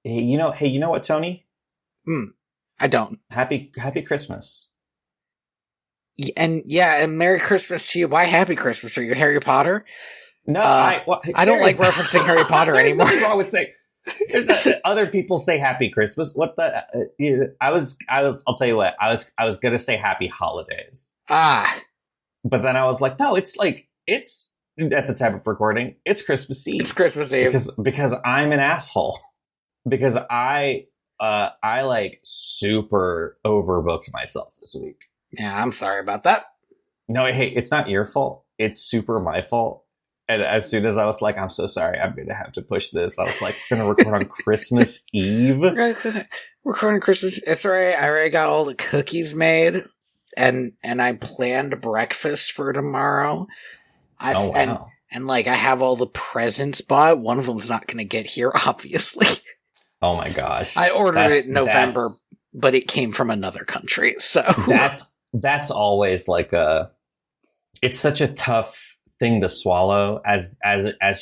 Hey, you know what, Tony? I don't. Happy Christmas. And Merry Christmas to you. Why Happy Christmas? Are you Harry Potter? No, I don't like referencing Harry Potter anymore. Nothing wrong with saying. Other people say Happy Christmas. What the? I'll tell you what. I was gonna say Happy Holidays. But then I was like, no, it's at the time of recording, it's Christmas Eve. It's Christmas Eve because I'm an asshole. Because I like super overbooked myself this week. Yeah, I'm sorry about that. No, hey, it's not your fault. It's super my fault. And as soon as I was like, I'm so sorry, I'm going to have to push this, I was like, we're going to record on Christmas Eve. Recording Christmas. It's all right. I already got all the cookies made, and I planned breakfast for tomorrow. Wow. And I have all the presents bought. One of them's not going to get here, obviously. Oh my gosh. I ordered it in November, but it came from another country. So that's always it's such a tough thing to swallow as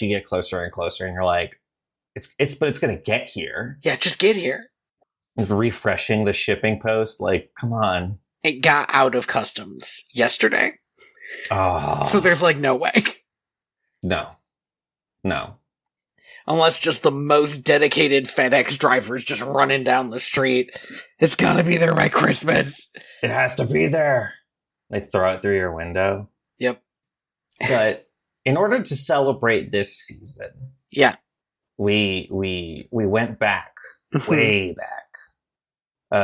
you get closer and closer, and you're like, it's going to get here. Yeah, just get here. It's refreshing the shipping post. Like, come on. It got out of customs yesterday. Oh. So there's no way. No. Unless just the most dedicated FedEx drivers just running down the street. It's gotta be there by Christmas. It has to be there. They throw it through your window. Yep. But in order to celebrate this season, yeah, we went back, way back.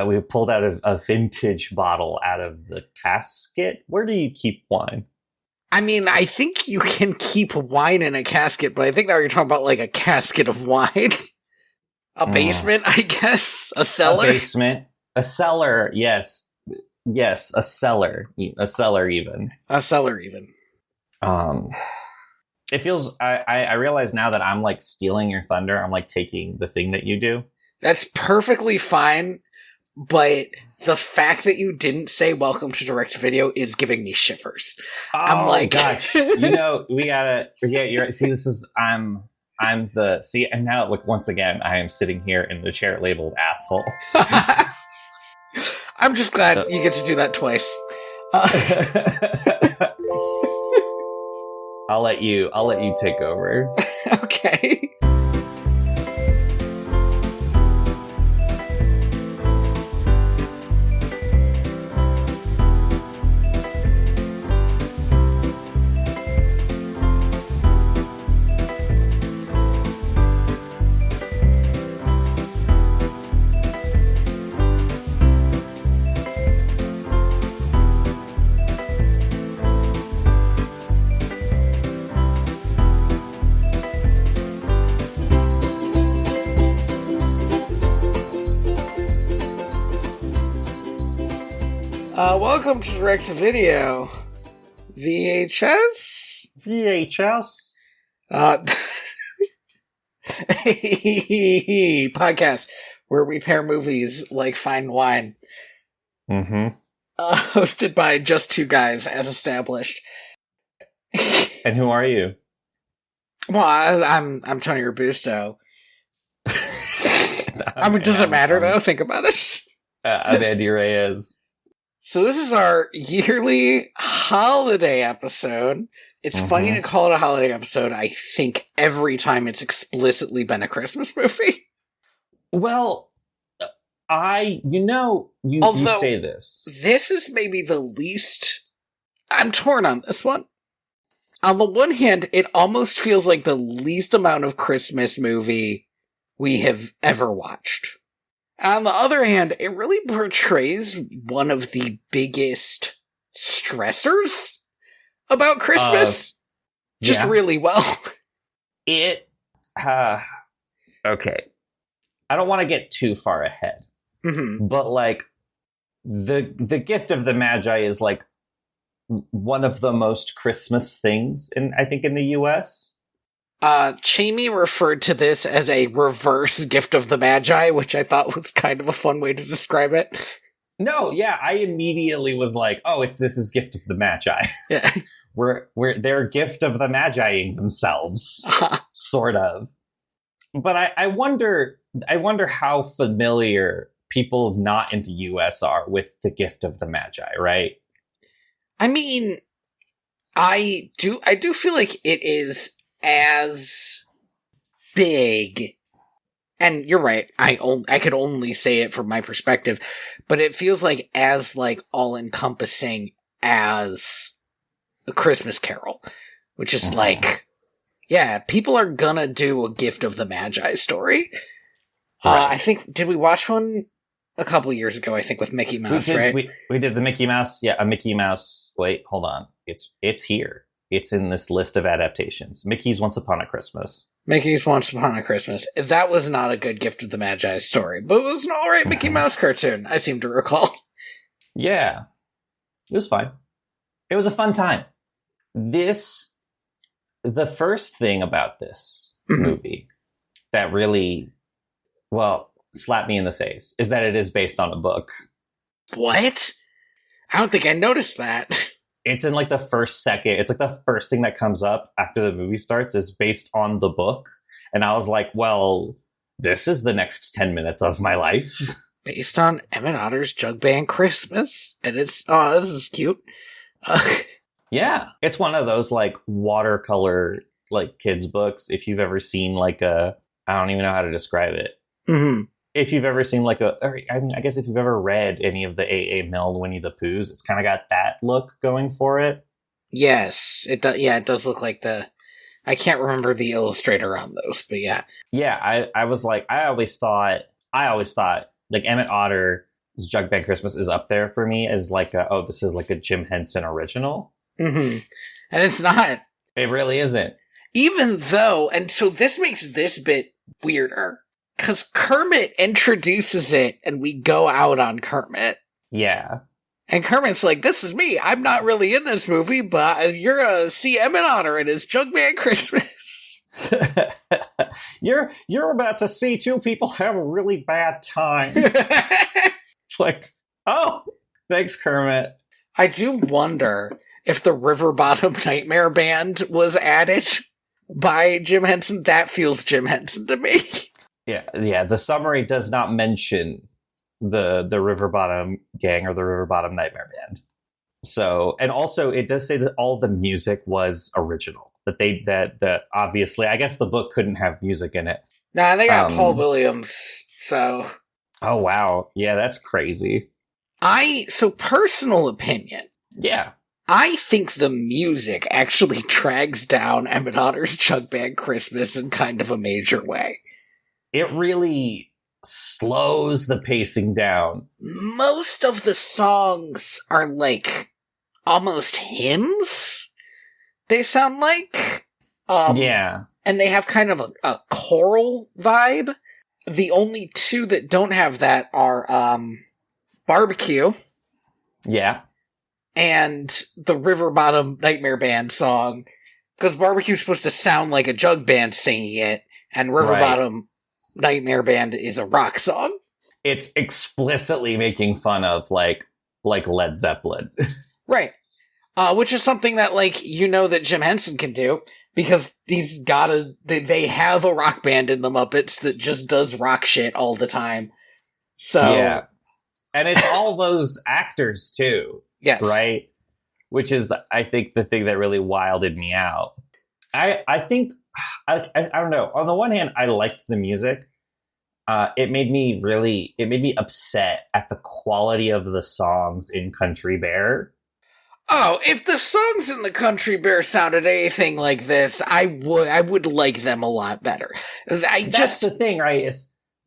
We pulled out a vintage bottle out of the casket. Where do you keep wine? I mean, I think you can keep wine in a casket, but I think now you're talking about a casket of wine. A basement, I guess? A cellar? A basement. A cellar, yes. Yes, a cellar. A cellar even. A cellar even. It feels, I realize now that I'm stealing your thunder. I'm taking the thing that you do. That's perfectly fine, but the fact that you didn't say welcome to direct video is giving me shivers. Oh, I'm like, gosh, we gotta, see, this is, and now once again, I am sitting here in the chair labeled asshole. I'm just glad you get to do that twice. I'll let you take over. Okay. Welcome to Direct to Video. VHS? Podcast where we pair movies like fine wine. Mm-hmm. Hosted by just two guys, as established. And who are you? Well, I'm Tony Robusto. I mean, does it matter though? Think about it. I'm Andy Reyes. So this is our yearly holiday episode. It's funny to call it a holiday episode, I think, every time it's explicitly been a Christmas movie. Well, you say this. This is maybe the least... I'm torn on this one. On the one hand, it almost feels like the least amount of Christmas movie we have ever watched. On the other hand, it really portrays one of the biggest stressors about Christmas just really well. Okay. I don't want to get too far ahead, but the gift of the Magi is one of the most Christmas things I think in the US. Chamie referred to this as a reverse gift of the Magi, which I thought was kind of a fun way to describe it. No, yeah, I immediately was like, "Oh, this is gift of the Magi." Yeah, they're gift of the Magi-ing themselves, sort of. But I wonder, I wonder how familiar people not in the US are with the gift of the Magi, right? I mean, I do feel like it is as big, and you're right, I could only say it from my perspective, but it feels like as like all-encompassing as A Christmas Carol, which is like, yeah, people are gonna do a Gift of the Magi story. Right. I think, did we watch one a couple years ago, I think, with Mickey Mouse, right? We did the Mickey Mouse, a Mickey Mouse, wait, hold on. It's here. It's in this list of adaptations. Mickey's Once Upon a Christmas. Mickey's Once Upon a Christmas. That was not a good Gift of the Magi story, but it was an alright Mickey Mouse cartoon, I seem to recall. Yeah. It was fine. It was a fun time. The first thing about this movie that really, slapped me in the face is that it is based on a book. What? I don't think I noticed that. It's in like the first second. It's like the first thing that comes up after the movie starts is based on the book. And I was like, well, this is the next 10 minutes of my life. Based on Emmet Otter's Jug-Band Christmas. And it's, this is cute. Yeah. It's one of those like watercolor like kids books. If you've ever seen like I don't even know how to describe it. Mm-hmm. If you've ever seen I guess if you've ever read any of the A.A. Milne Winnie the Poohs, it's kind of got that look going for it. Yes, it does. Yeah, it does look like I can't remember the illustrator on those, but yeah. Yeah, I was like, I always thought like Emmet Otter's Jug-Band Christmas is up there for me as like this is like a Jim Henson original. Mm-hmm. And it's not. It really isn't. Even though, and so this makes this bit weirder. Because Kermit introduces it, and we go out on Kermit. Yeah. And Kermit's like, this is me. I'm not really in this movie, but you're going to see Emmet Otter in his Jug-Band Christmas. You're about to see two people have a really bad time. It's like, oh, thanks, Kermit. I do wonder if the River Bottom Nightmare Band was added by Jim Henson. That feels Jim Henson to me. Yeah. The summary does not mention the River Bottom Gang or the River Bottom Nightmare Band. So, and also it does say that all the music was original. That obviously, I guess the book couldn't have music in it. Nah, they got Paul Williams. So. Oh wow, yeah, that's crazy. So personal opinion. Yeah. I think the music actually drags down Emmet Otter's Jug-Band Christmas in kind of a major way. It really slows the pacing down. Most of the songs are like almost hymns. They sound like. Yeah. And they have kind of a choral vibe. The only two that don't have that are Barbecue. Yeah. And the River Bottom Nightmare Band song. Because Barbecue's supposed to sound like a jug band singing it, and River Bottom Nightmare Band is a rock song. It's explicitly making fun of like Led Zeppelin. Right. Which is something that that Jim Henson can do, because they have a rock band in the Muppets that just does rock shit all the time. So yeah. And it's all those actors too. Yes. Right? Which is, I think, the thing that really wilded me out. I think, I don't know. On the one hand, I liked the music. It made me upset at the quality of the songs in Country Bear. Oh, if the songs in the Country Bear sounded anything like this, I would like them a lot better. That's the thing, right?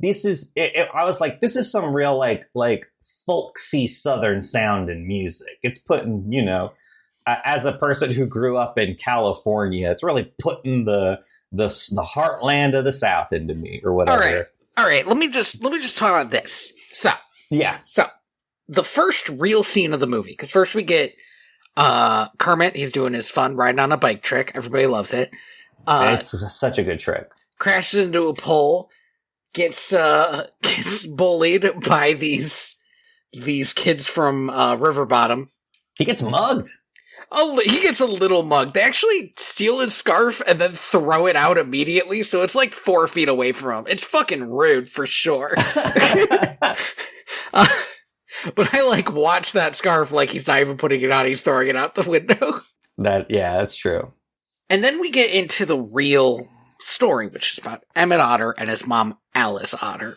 I was like, this is some real like folksy Southern sound in music. It's putting, as a person who grew up in California, it's really putting the heartland of the South into me, or whatever. All right. Let me just talk about this. So the first real scene of the movie, because first we get Kermit. He's doing his fun riding on a bike trick. Everybody loves it. It's such a good trick. Crashes into a pole. Gets bullied by these kids from River Bottom. He gets mugged. Oh, he gets a little mug. They actually steal his scarf and then throw it out immediately, so it's like 4 feet away from him. It's fucking rude, for sure. But I, watch that scarf like he's not even putting it on, he's throwing it out the window. That's true. And then we get into the real story, which is about Emmet Otter and his mom, Alice Otter.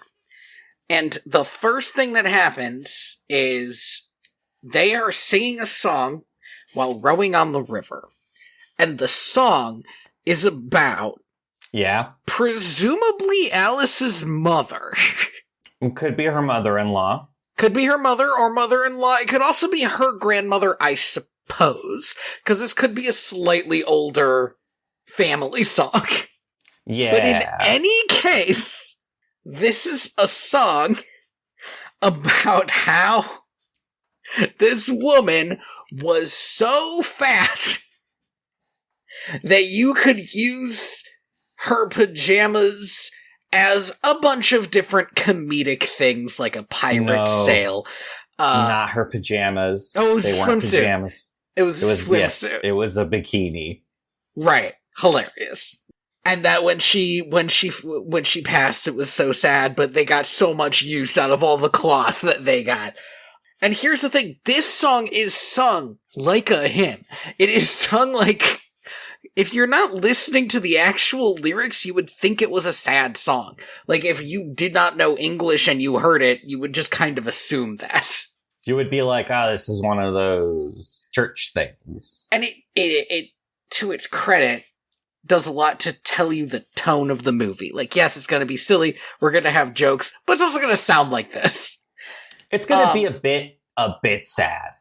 And the first thing that happens is they are singing a song while rowing on the river. And the song is about... Yeah. Presumably Alice's mother. It could be her mother-in-law. Could be her mother or mother-in-law. It could also be her grandmother, I suppose. Because this could be a slightly older family song. Yeah. But in any case, this is a song about how this woman was so fat that you could use her pajamas as a bunch of different comedic things, like a pirate sail. Not her pajamas. Oh, it was they swimsuit. Weren't pajamas. It was swimsuit. Yes, it was a bikini. Right. Hilarious. And that when she passed, it was so sad, but they got so much use out of all the cloth that they got. And here's the thing, this song is sung like a hymn. It is sung like... If you're not listening to the actual lyrics, you would think it was a sad song. Like, if you did not know English and you heard it, you would just kind of assume that. You would be like, this is one of those church things. And it to its credit, does a lot to tell you the tone of the movie. Like, yes, it's going to be silly, we're going to have jokes, but it's also going to sound like this. It's going to be a bit sad.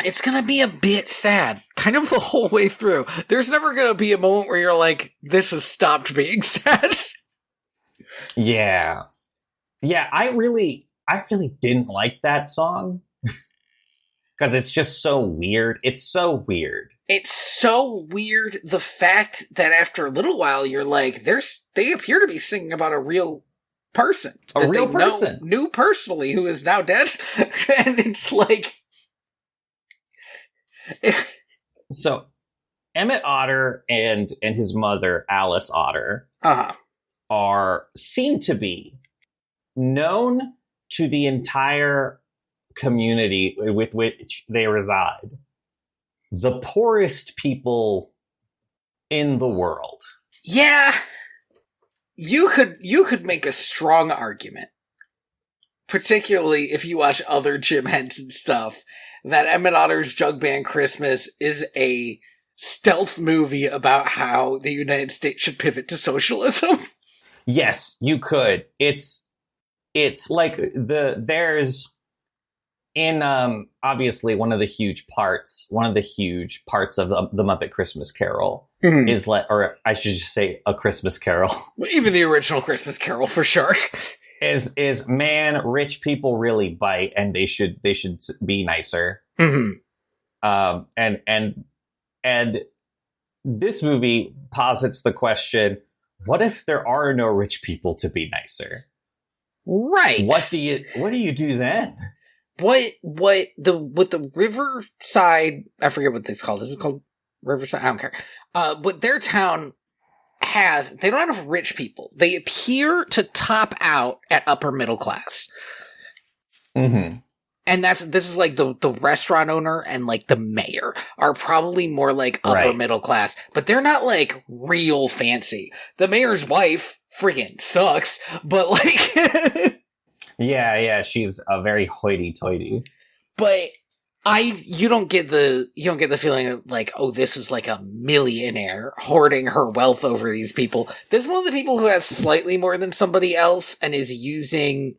It's going to be a bit sad, kind of the whole way through. There's never going to be a moment where you're like, this has stopped being sad. Yeah. Yeah, I really didn't like that song. Because it's just so weird. It's so weird. It's so weird, the fact that after a little while, you're like, they appear to be singing about a real person. A real person. Knew personally, who is now dead. And it's like... So, Emmet Otter and his mother, Alice Otter, are seen to be known to the entire community with which they reside the poorest people in the world. Yeah, you could make a strong argument, particularly if you watch other Jim Henson stuff, that Emmet Otter's Jug-Band Christmas is a stealth movie about how the United States should pivot to socialism. Yes, you could. It's like there's in obviously one of the huge parts of the Muppet Christmas Carol is or I should just say A Christmas Carol. Even the original Christmas Carol, for sure. Is man, rich people really bite, and they should be nicer. Mm-hmm. And this movie posits the question: what if there are no rich people to be nicer? Right. What do you do then? What the Riverside, I forget what it's called. Is it called Riverside? I don't care. What their town has, they don't have rich people. They appear to top out at upper middle class. Mm-hmm. And this is like the restaurant owner and like the mayor are probably more like upper middle class, but they're not like real fancy. The mayor's wife friggin' sucks, but like yeah, she's a very hoity-toity. But you don't get the feeling that like, oh, this is like a millionaire hoarding her wealth over these people. This is one of the people who has slightly more than somebody else and is using,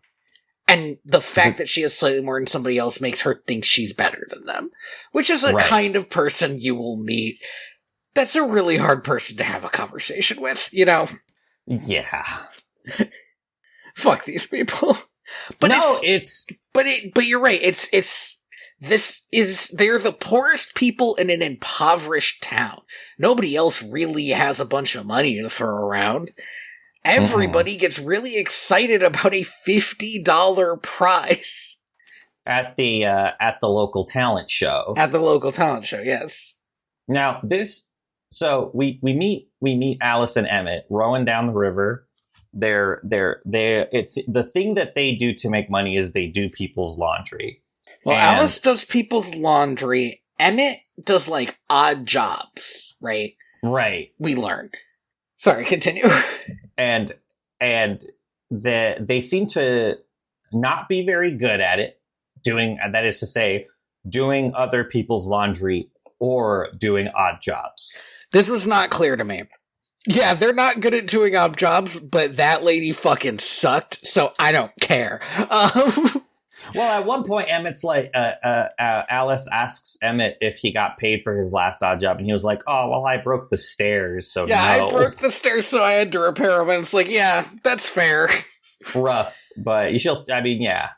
and the fact that she has slightly more than somebody else makes her think she's better than them, which is a kind of person you will meet. That's a really hard person to have a conversation with, you know? Yeah. Fuck these people. But no, but you're right. They're the poorest people in an impoverished town. Nobody else really has a bunch of money to throw around. Everybody gets really excited about a $50 prize at the local talent show. At the local talent show, yes. Now so we meet Alice and Emmett rowing down the river. It's the thing that they do to make money is they do people's laundry. Well, Alice does people's laundry. Emmett does like odd jobs, right? Right. We learned. Sorry, continue. And they seem to not be very good at it, that is to say, doing other people's laundry or doing odd jobs. This was not clear to me. Yeah, they're not good at doing odd jobs, but that lady fucking sucked, so I don't care. Well, at one point, Emmett's like, Alice asks Emmet if he got paid for his last odd job, and he was like, "Oh, well, I broke the stairs, so yeah, no." I broke the stairs, so I had to repair them. And it's like, yeah, that's fair. Rough, but yeah.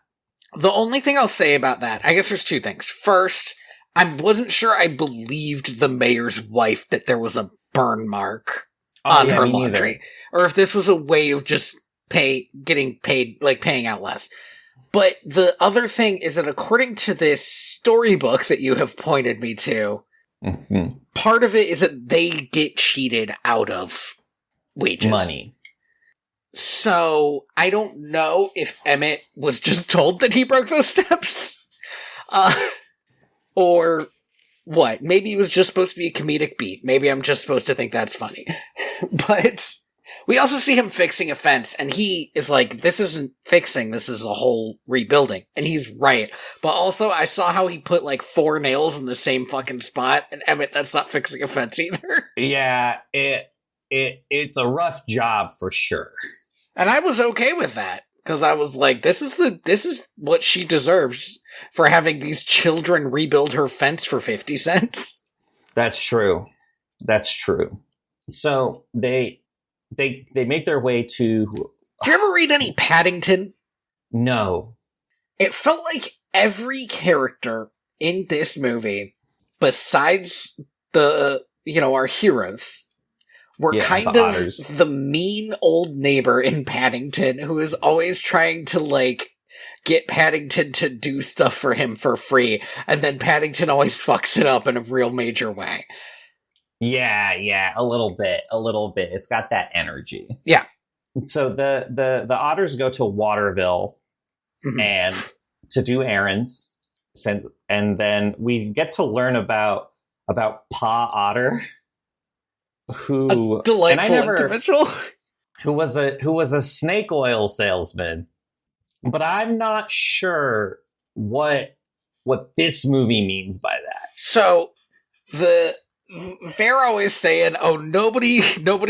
The only thing I'll say about that, I guess there's two things. First, I wasn't sure I believed the mayor's wife that there was a burn mark on her laundry, or if this was a way of just getting paid, like paying out less. But the other thing is that according to this storybook that you have pointed me to, part of it is that they get cheated out of wages. Money. So I don't know if Emmet was just told that he broke those steps. Or what? Maybe it was just supposed to be a comedic beat. Maybe I'm just supposed to think that's funny. But we also see him fixing a fence, and he is like, this isn't fixing, this is a whole rebuilding. And he's right. But also, I saw how he put like 4 nails in the same fucking spot, and Emmet, that's not fixing a fence either. Yeah, it's a rough job for sure. And I was okay with that, because I was like, this is what she deserves for having these children rebuild her fence for 50 cents. That's true. So they make their way to... Did you ever read any Paddington? No. It felt like every character in this movie, besides our heroes, were kind of the mean old neighbor in Paddington who is always trying to, like, get Paddington to do stuff for him for free, and then Paddington always fucks it up in a real major way. Yeah, a little bit. It's got that energy. Yeah. So the Otters go to Waterville and to do errands, and then we get to learn about Pa Otter, who a delightful individual, who was a snake oil salesman, but I'm not sure what this movie means by that. So they're always saying, "Oh, nobody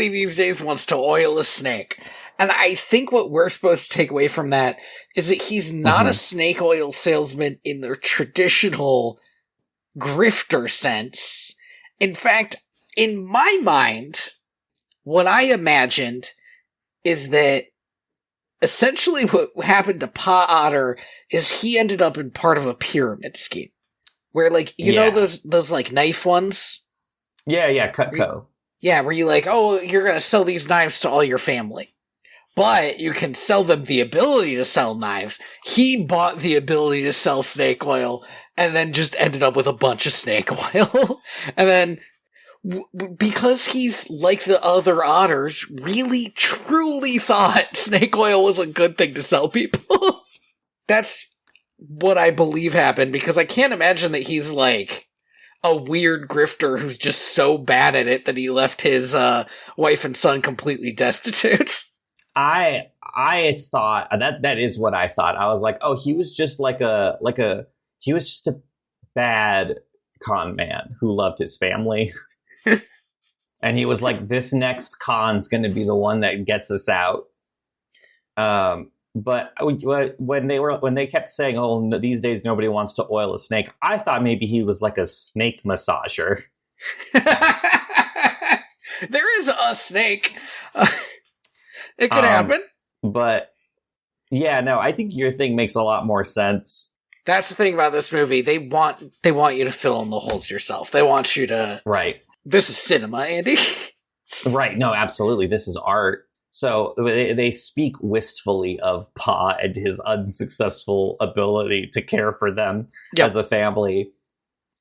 these days wants to oil a snake," and I think what we're supposed to take away from that is that he's not a snake oil salesman in the traditional grifter sense. In fact, in my mind, what I imagined is that essentially what happened to Pa Otter is he ended up in part of a pyramid scheme. Where, like, you know those like knife ones? Yeah, Cutco. Yeah, where you like, oh, you're going to sell these knives to all your family. But you can sell them the ability to sell knives. He bought the ability to sell snake oil and then just ended up with a bunch of snake oil. And then because he's like the other otters, really truly thought snake oil was a good thing to sell people. That's what I believe happened, because I can't imagine that he's like a weird grifter who's just so bad at it that he left his wife and son completely destitute. I thought that is what I thought. I was like, oh, he was just he was just a bad con man who loved his family. And he was like, this next con's going to be the one that gets us out. But when they kept saying, oh, no, these days nobody wants to oil a snake, I thought maybe he was like a snake massager. There is a snake. It could happen. But yeah, no, I think your thing makes a lot more sense. That's the thing about this movie. They want you to fill in the holes yourself. They want you to... Right. This is cinema, Andy. Right. No, absolutely. This is art. So they speak wistfully of Pa and his unsuccessful ability to care for them as a family.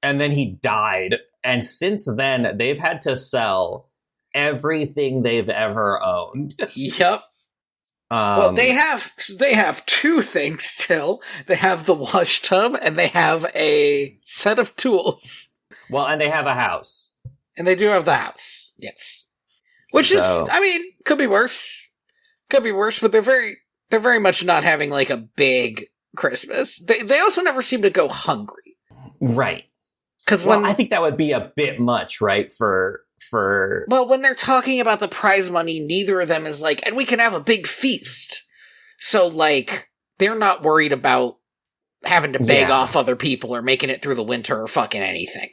And then he died. And since then, they've had to sell everything they've ever owned. Yep. Well, they have two things still. They have the wash tub, and they have a set of tools. Well, and they have a house. And they do have the house, yes. Which is, I mean, could be worse. Could be worse, but they're very much not having, like, a big Christmas. They also never seem to go hungry. Right. Because I think that would be a bit much, right, for... Well, when they're talking about the prize money, neither of them is like, and we can have a big feast. So, like, they're not worried about having to beg off other people or making it through the winter or fucking anything.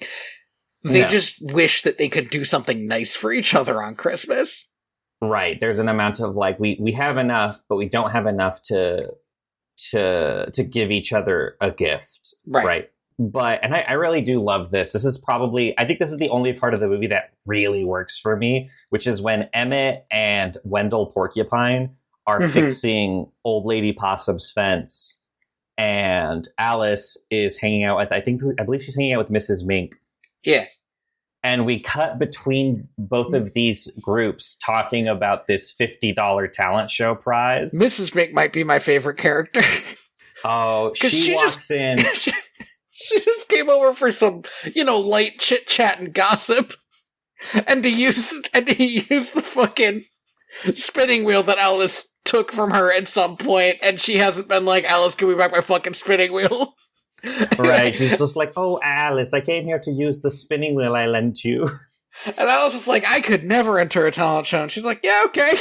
They just wish that they could do something nice for each other on Christmas. Right. There's an amount of, like, we have enough, but we don't have enough to give each other a gift. Right. But, and I really do love this. This is probably, I think this is the only part of the movie that really works for me, which is when Emmet and Wendell Porcupine are fixing Old Lady Possum's fence, and Alice is hanging out with, I believe she's hanging out with Mrs. Mink. Yeah. And we cut between both of these groups talking about this $50 talent show prize. Mrs. Mink might be my favorite character. Oh, she walks in... She just came over for some, light chit chat and gossip, and to use the fucking spinning wheel that Alice took from her at some point, and she hasn't been like, Alice, give me back my fucking spinning wheel. Right, she's just like, oh, Alice, I came here to use the spinning wheel I lent you. And Alice is like, I could never enter a talent show. And she's like, yeah, okay.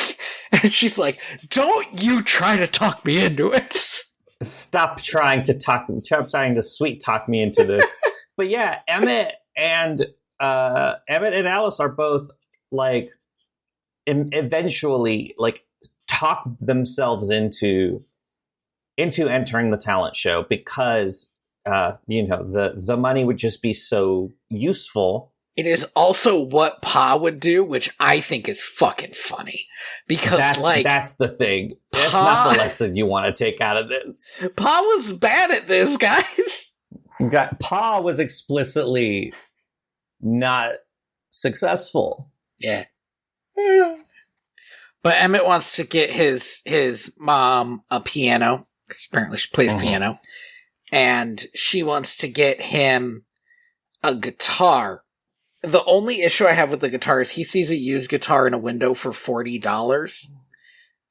And she's like, don't you try to talk me into it. Stop trying to sweet talk me into this. But yeah, Emmet and Alice are both like eventually like talk themselves into entering the talent show because the money would just be so useful. It is also what Pa would do, which I think is fucking funny. Because, that's the thing. That's not the lesson you want to take out of this. Pa was bad at this, guys. Pa was explicitly not successful. Yeah. But Emmet wants to get his mom a piano, because apparently she plays piano. And she wants to get him a guitar. The only issue I have with the guitar is he sees a used guitar in a window for $40.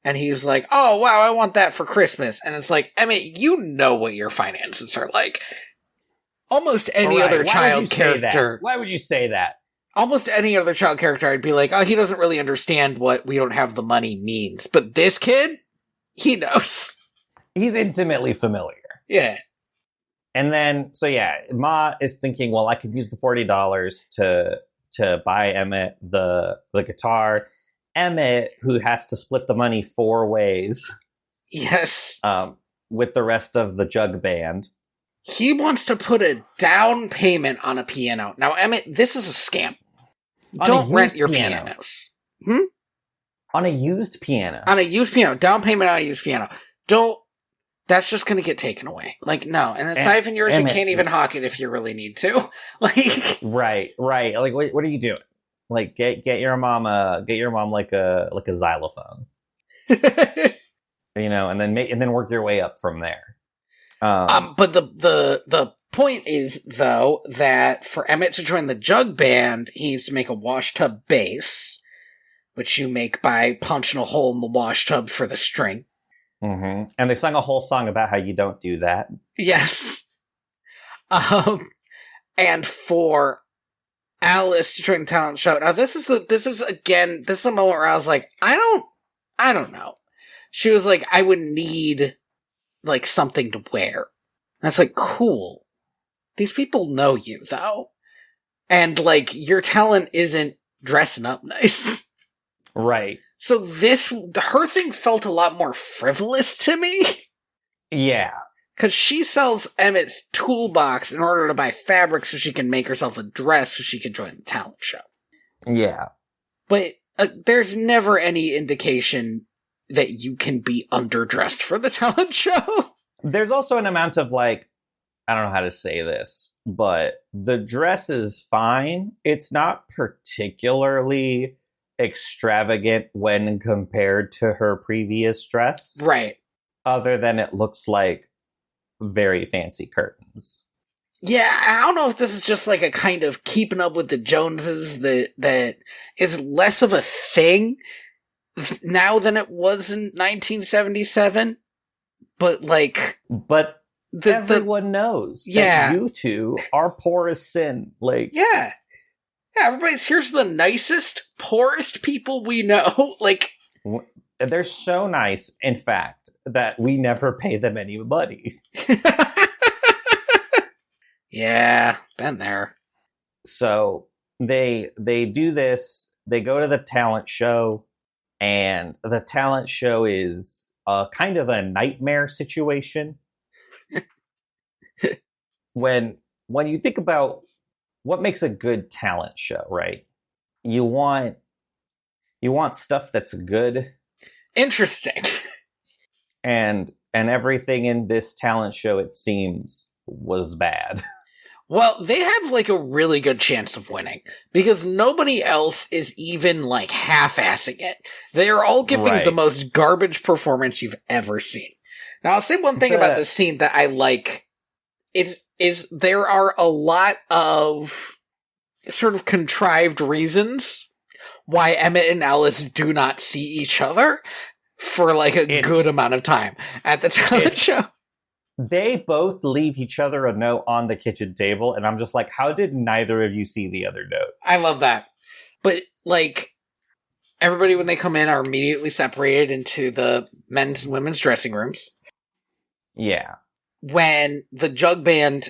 And he was like, oh, wow, I want that for Christmas. And it's like, Emmet, you know what your finances are like. Almost any other child character. Why would you say that? Almost any other child character, I'd be like, oh, he doesn't really understand what we don't have the money means. But this kid, he knows. He's intimately familiar. Yeah. And then, so yeah, Ma is thinking, well, I could use the $40 to buy Emmet the guitar. Emmet, who has to split the money 4 ways. Yes. With the rest of the Jug-Band. He wants to put a down payment on a piano. Now, Emmet, this is a scam. Don't rent your pianos. On a used piano? On a used piano. Down payment on a used piano. Don't. That's just going to get taken away. Like, no. And it's not even yours. You can't even hawk it if you really need to. Like, right. Like, what are you doing? Like, get your mom like a xylophone. And then work your way up from there. But the point is though that for Emmet to join the Jug-Band, he needs to make a wash tub bass, which you make by punching a hole in the wash tub for the string. Mm-hmm. And they sung a whole song about how you don't do that. Yes. And for Alice to join the talent show. Now this is a moment where I was like, I don't know. She was like, I would need like something to wear. And it's like, cool. These people know you though. And like your talent isn't dressing up nice. Right. So her thing felt a lot more frivolous to me. Yeah. Because she sells Emmet's toolbox in order to buy fabric so she can make herself a dress so she can join the talent show. Yeah. But there's never any indication that you can be underdressed for the talent show. There's also an amount of like, I don't know how to say this, but the dress is fine. It's not particularly extravagant when compared to her previous dress. Right. Other than it looks like very fancy curtains. Yeah, I don't know if this is just like a kind of keeping up with the Joneses that is less of a thing now than it was in 1977. But like... But everyone knows that you two are poor as sin. Like, yeah, here's the nicest, poorest people we know. Like, they're so nice, in fact, that we never pay them any money. Yeah, been there. So they do this. They go to the talent show, and the talent show is kind of a nightmare situation. When you think about what makes a good talent show, right? You want stuff that's good. Interesting. And everything in this talent show, it seems, was bad. Well, they have like a really good chance of winning because nobody else is even like half-assing it. They are all giving the most garbage performance you've ever seen. Now, I'll say one thing about this scene that I like. Is there are a lot of sort of contrived reasons why Emmet and Alice do not see each other for like a good amount of time at the talent show. They both leave each other a note on the kitchen table, and I'm just like, how did neither of you see the other note? I love that. But, like, everybody when they come in are immediately separated into the men's and women's dressing rooms. Yeah. When the Jug-Band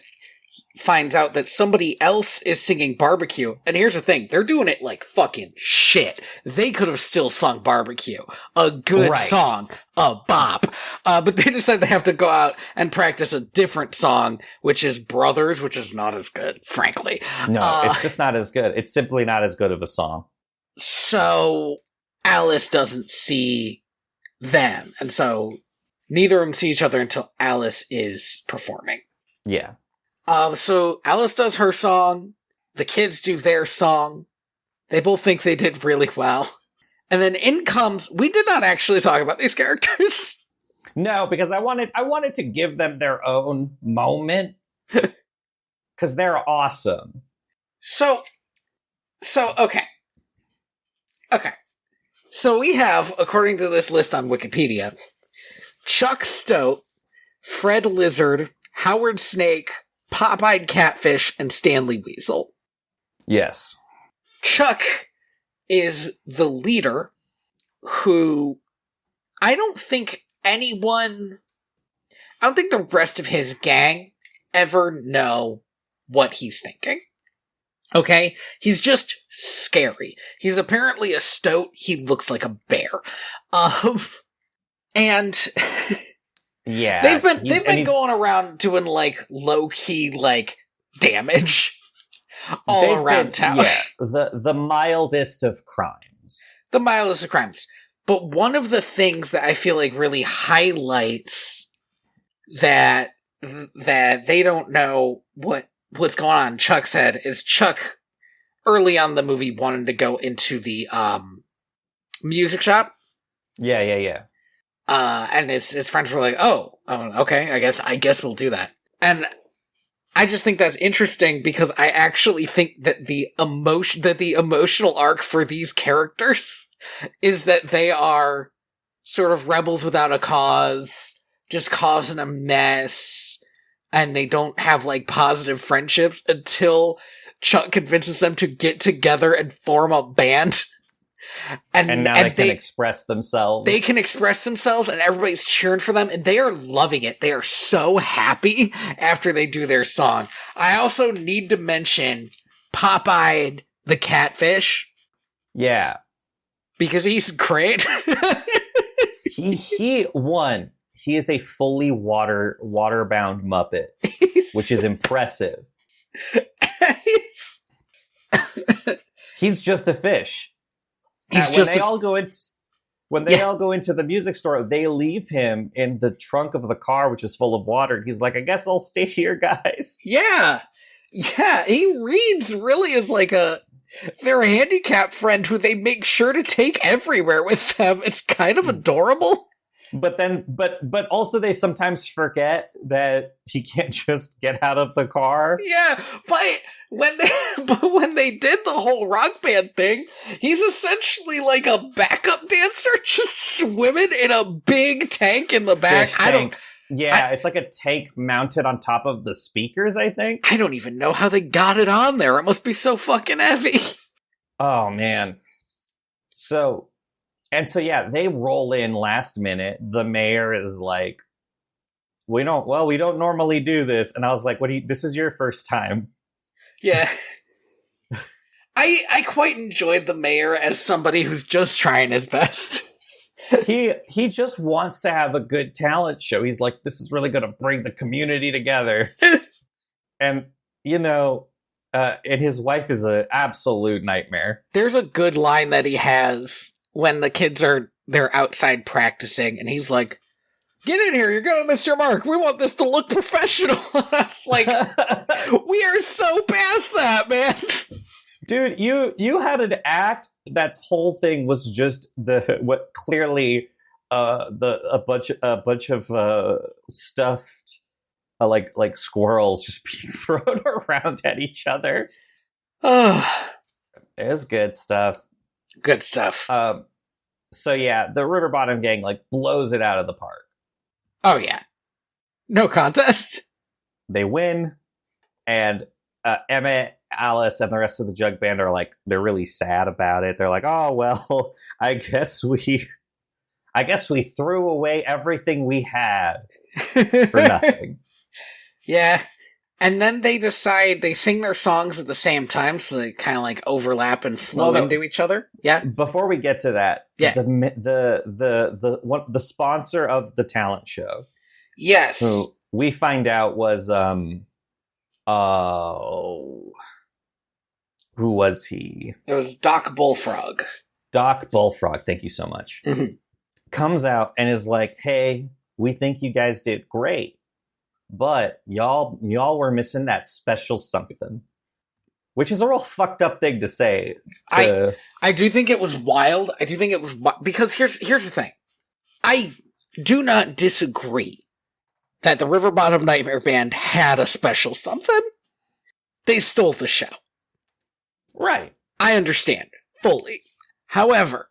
finds out that somebody else is singing Barbecue, and here's the thing, they're doing it like fucking shit. They could have still sung Barbecue. A good song. A bop. But they decide they have to go out and practice a different song, which is Brothers, which is not as good, frankly. No, it's just not as good. It's simply not as good of a song. So Alice doesn't see them, and so neither of them see each other until Alice is performing. Yeah. So Alice does her song, the kids do their song, they both think they did really well, and then in comes, we did not actually talk about these characters. No, because I wanted to give them their own moment, because they're awesome. So, okay. So we have, according to this list on Wikipedia, Chuck Stoat, Fred Lizard, Howard Snake, Popeyed Catfish, and Stanley Weasel. Yes. Chuck is the leader who I don't think the rest of his gang ever know what he's thinking. Okay? He's just scary. He's apparently a stoat. He looks like a bear. And yeah, they've been going around doing like low key like damage all around town. Yeah, the mildest of crimes. The mildest of crimes. But one of the things that I feel like really highlights that they don't know what's going on in Chuck's head is Chuck early on in the movie wanted to go into the music shop. Yeah. And his friends were like, oh, okay, I guess we'll do that. And I just think that's interesting because I actually think that the emotional arc for these characters is that they are sort of rebels without a cause, just causing a mess, and they don't have like positive friendships until Chuck convinces them to get together and form a band. And now they can express themselves. They can express themselves, and everybody's cheering for them, and they are loving it. They are so happy after they do their song. I also need to mention Popeye the Catfish. Yeah. Because he's great. He is a fully water-bound Muppet, which is impressive. He's just a fish. When when they all go into the music store, they leave him in the trunk of the car, which is full of water. He's like, I guess I'll stay here, guys. Yeah. Yeah, he reads really as like they're a handicapped friend who they make sure to take everywhere with them. It's kind of adorable. But also they sometimes forget that he can't just get out of the car. Yeah, but when they did the whole rock band thing, he's essentially like a backup dancer just swimming in a big tank in the back. It's like a tank mounted on top of the speakers, I think. I don't even know how they got it on there. It must be so fucking heavy. Oh, man. So, they roll in last minute. The mayor is like, we don't normally do this. And I was like, this is your first time. Yeah. I quite enjoyed the mayor as somebody who's just trying his best. He just wants to have a good talent show. He's like, this is really going to bring the community together. And, and his wife is an absolute nightmare. There's a good line that he has when the kids they're outside practicing, and he's like, get in here, you're gonna miss your mark. We want this to look professional. It's like, we are so past that, man. Dude, you had an act that's whole thing was just clearly a bunch of stuffed like squirrels just being thrown around at each other. It's good stuff. Good stuff. So yeah, the River Bottom gang like blows it out of the park. Oh yeah, no contest. They win, and Emmet, Alice, and the rest of the Jug-Band are like, they're really sad about it. They're like, oh well, I guess we threw away everything we had for nothing. Yeah. And then they decide they sing their songs at the same time, so they kind of like overlap and flow into each other. Yeah. Before we get to that, the sponsor of the talent show, yes, who we find out was who was he? It was Doc Bullfrog. Doc Bullfrog, thank you so much. Mm-hmm. Comes out and is like, "Hey, we think you guys did great. But y'all were missing that special something," which is a real fucked up thing to say. I do think it was wild. I do think it was because here's the thing. I do not disagree that the River Bottom Nightmare Band had a special something. They stole the show. Right. I understand fully. However,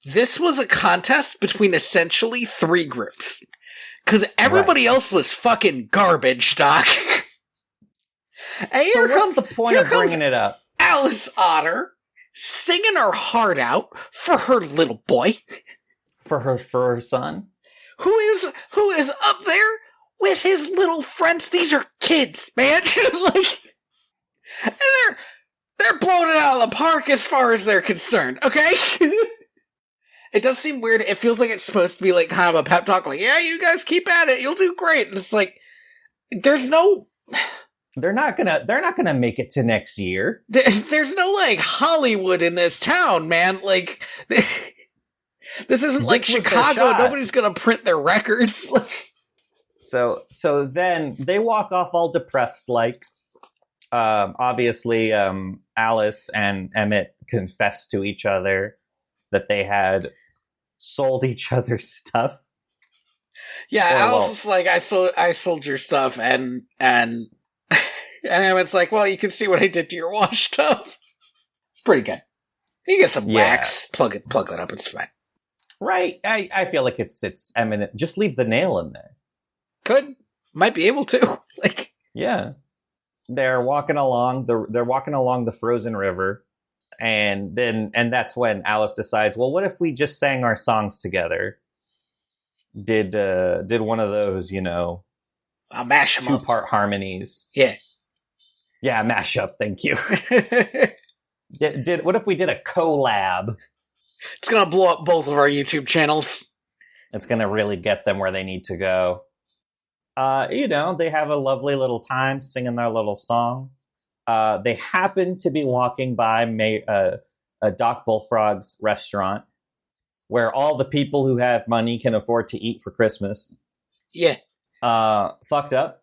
this was a contest between essentially three groups. Because everybody else was fucking garbage, Doc. And so what's the point of bringing it up? Alice Otter singing her heart out for her little boy. For her son? Who is up there with his little friends. These are kids, man. And they're blowing it out of the park as far as they're concerned, okay? It does seem weird. It feels like it's supposed to be like kind of a pep talk, like, yeah, you guys keep at it, you'll do great. And it's like, there's no... They're not gonna make it to next year. There's no, like, Hollywood in this town, man. Like, this isn't like Chicago. Nobody's gonna print their records. So then they walk off all depressed, like, obviously, Alice and Emmet confess to each other that they had sold each other's stuff. Yeah, Alice is like, I sold your stuff, and Emmett's like, well, you can see what I did to your wash tub. It's pretty good. You get some wax, plug that up, it's fine. Right. I feel like it's Emmet. Just leave the nail in there. Might be able to. Like, yeah. They're walking along the frozen river. And that's when Alice decides, well, what if we just sang our songs together? Did one of those, I'll mash them up. 2-part harmonies. Yeah. Yeah, mash up, thank you. What if we did a collab? It's gonna blow up both of our YouTube channels. It's gonna really get them where they need to go. They have a lovely little time singing their little song. They happen to be walking by Doc Bullfrog's restaurant, where all the people who have money can afford to eat for Christmas. Yeah. Fucked up.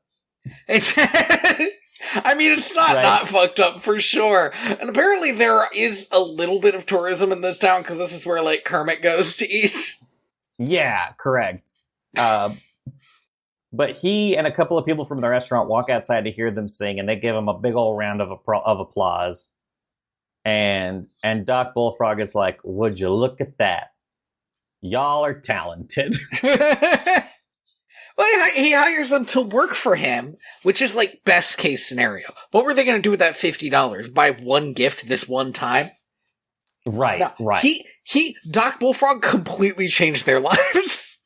It's I mean, it's not fucked up for sure. And apparently there is a little bit of tourism in this town because this is where, like, Kermit goes to eat. Yeah, correct. But he and a couple of people from the restaurant walk outside to hear them sing, and they give him a big old round of applause. And Doc Bullfrog is like, "Would you look at that? Y'all are talented." Well, he hires them to work for him, which is like best case scenario. What were they going to do with that $50? Buy one gift this one time? Right, no, right. Doc Bullfrog completely changed their lives.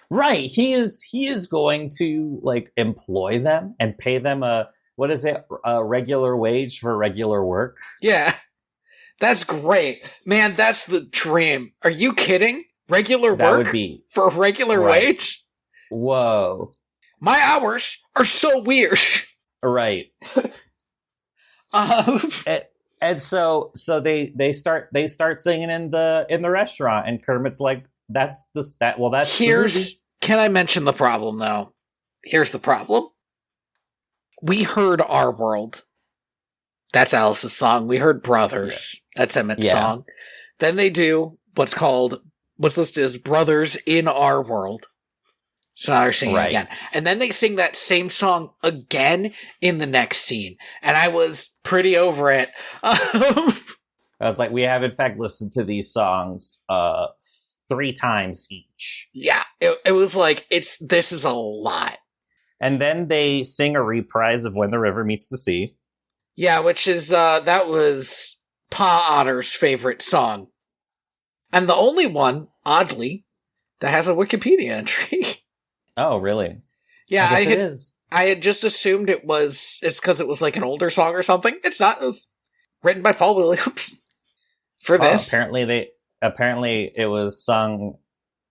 Right. He is going to, like, employ them and pay them a regular wage for regular work. Yeah. That's great. Man, that's the dream. Are you kidding? Regular that work would be, for a regular wage? Whoa. My hours are so weird. Right. And so they start singing in the restaurant, and Kermit's like, that's can I mention the problem though? Here's the problem. We heard Our World. That's Alice's song. We heard Brothers. Yeah. That's Emmet's song. Then they do what's listed as Brothers in Our World. So now they're singing again. And then they sing that same song again in the next scene. And I was pretty over it. I was like, we have in fact listened to these songs 3 times each. Yeah, it was like, this is a lot. And then they sing a reprise of When the River Meets the Sea. Yeah, which is, that was Pa Otter's favorite song. And the only one, oddly, that has a Wikipedia entry. Oh, really? Yeah, I had just assumed it's because it was like an older song or something. It's not. It was written by Paul Williams for this. Apparently it was sung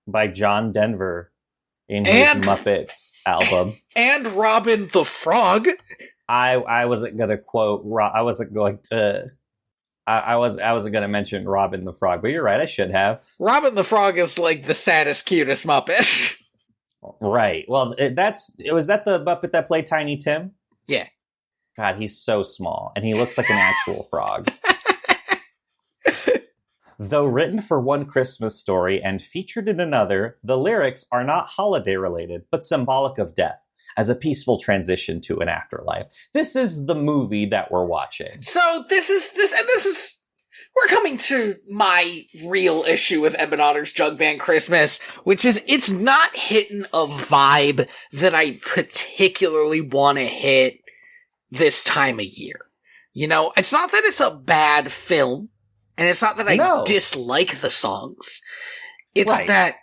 by John Denver in his Muppets album. And Robin the Frog. I wasn't going to quote. I wasn't going to mention Robin the Frog, but you're right. I should have. Robin the Frog is like the saddest, cutest Muppet. Right. Well, was that the Muppet that played Tiny Tim? Yeah. God, he's so small, and he looks like an actual frog. Though written for one Christmas story and featured in another, the lyrics are not holiday-related, but symbolic of death, as a peaceful transition to an afterlife. This is the movie that we're watching. So this is we're coming to my real issue with Emmet Otter's Jug-Band Christmas, which is it's not hitting a vibe that I particularly want to hit this time of year. You know, it's not that it's a bad film, and it's not that I dislike the songs. It's that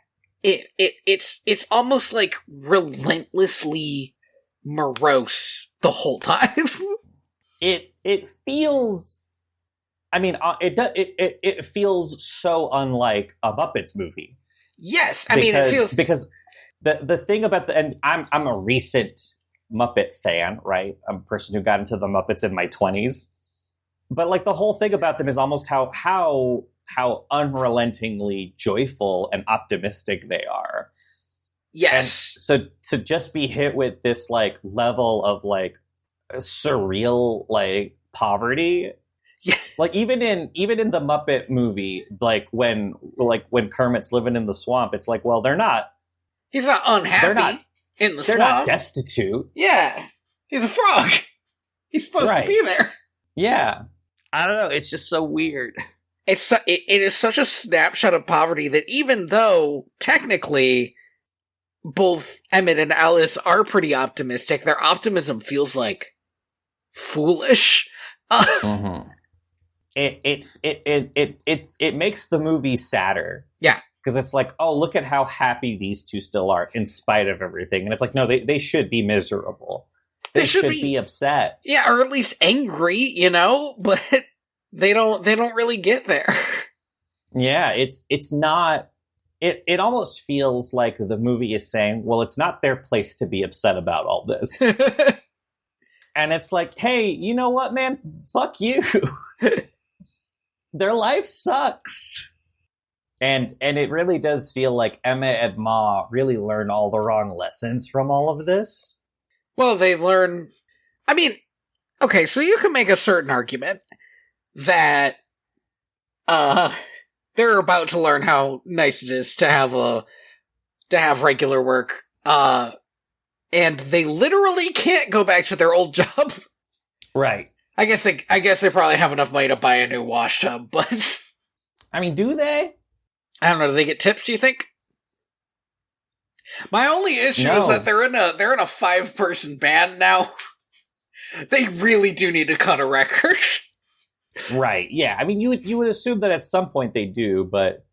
it's almost like relentlessly morose the whole time. It feels. I mean, it feels so unlike a Muppets movie. Yes, I mean it feels because the thing about and I'm a recent Muppet fan, right? I'm a person who got into the Muppets in my 20s, but like the whole thing about them is almost how unrelentingly joyful and optimistic they are. Yes. And so to just be hit with this like level of like surreal like poverty. Yeah. Like even in the Muppet movie, like when Kermit's living in the swamp, it's like, well, he's not unhappy in the swamp. They're not destitute. Yeah. He's a frog. He's supposed to be there. Yeah. I don't know. It's just so weird. It is such a snapshot of poverty that even though technically both Emmet and Alice are pretty optimistic, their optimism feels like foolish. Mm-hmm. It makes the movie sadder. Yeah. Because it's like, oh, look at how happy these two still are in spite of everything. And it's like, no, they should be miserable. They should be upset. Yeah, or at least angry, you know, but they don't really get there. Yeah, it's not it almost feels like the movie is saying, well, it's not their place to be upset about all this. And it's like, hey, you know what, man? Fuck you. Their life sucks. And it really does feel like Emmet and Ma really learn all the wrong lessons from all of this. Well, they learn... I mean, okay, so you can make a certain argument that they're about to learn how nice it is to have regular work, and they literally can't go back to their old job. Right. I guess they probably have enough money to buy a new wash tub, but I mean, do they? I don't know. Do they get tips, you think? My only issue is that they're in a 5-person band now. They really do need to cut a record. Right. Yeah. I mean, you would assume that at some point they do, but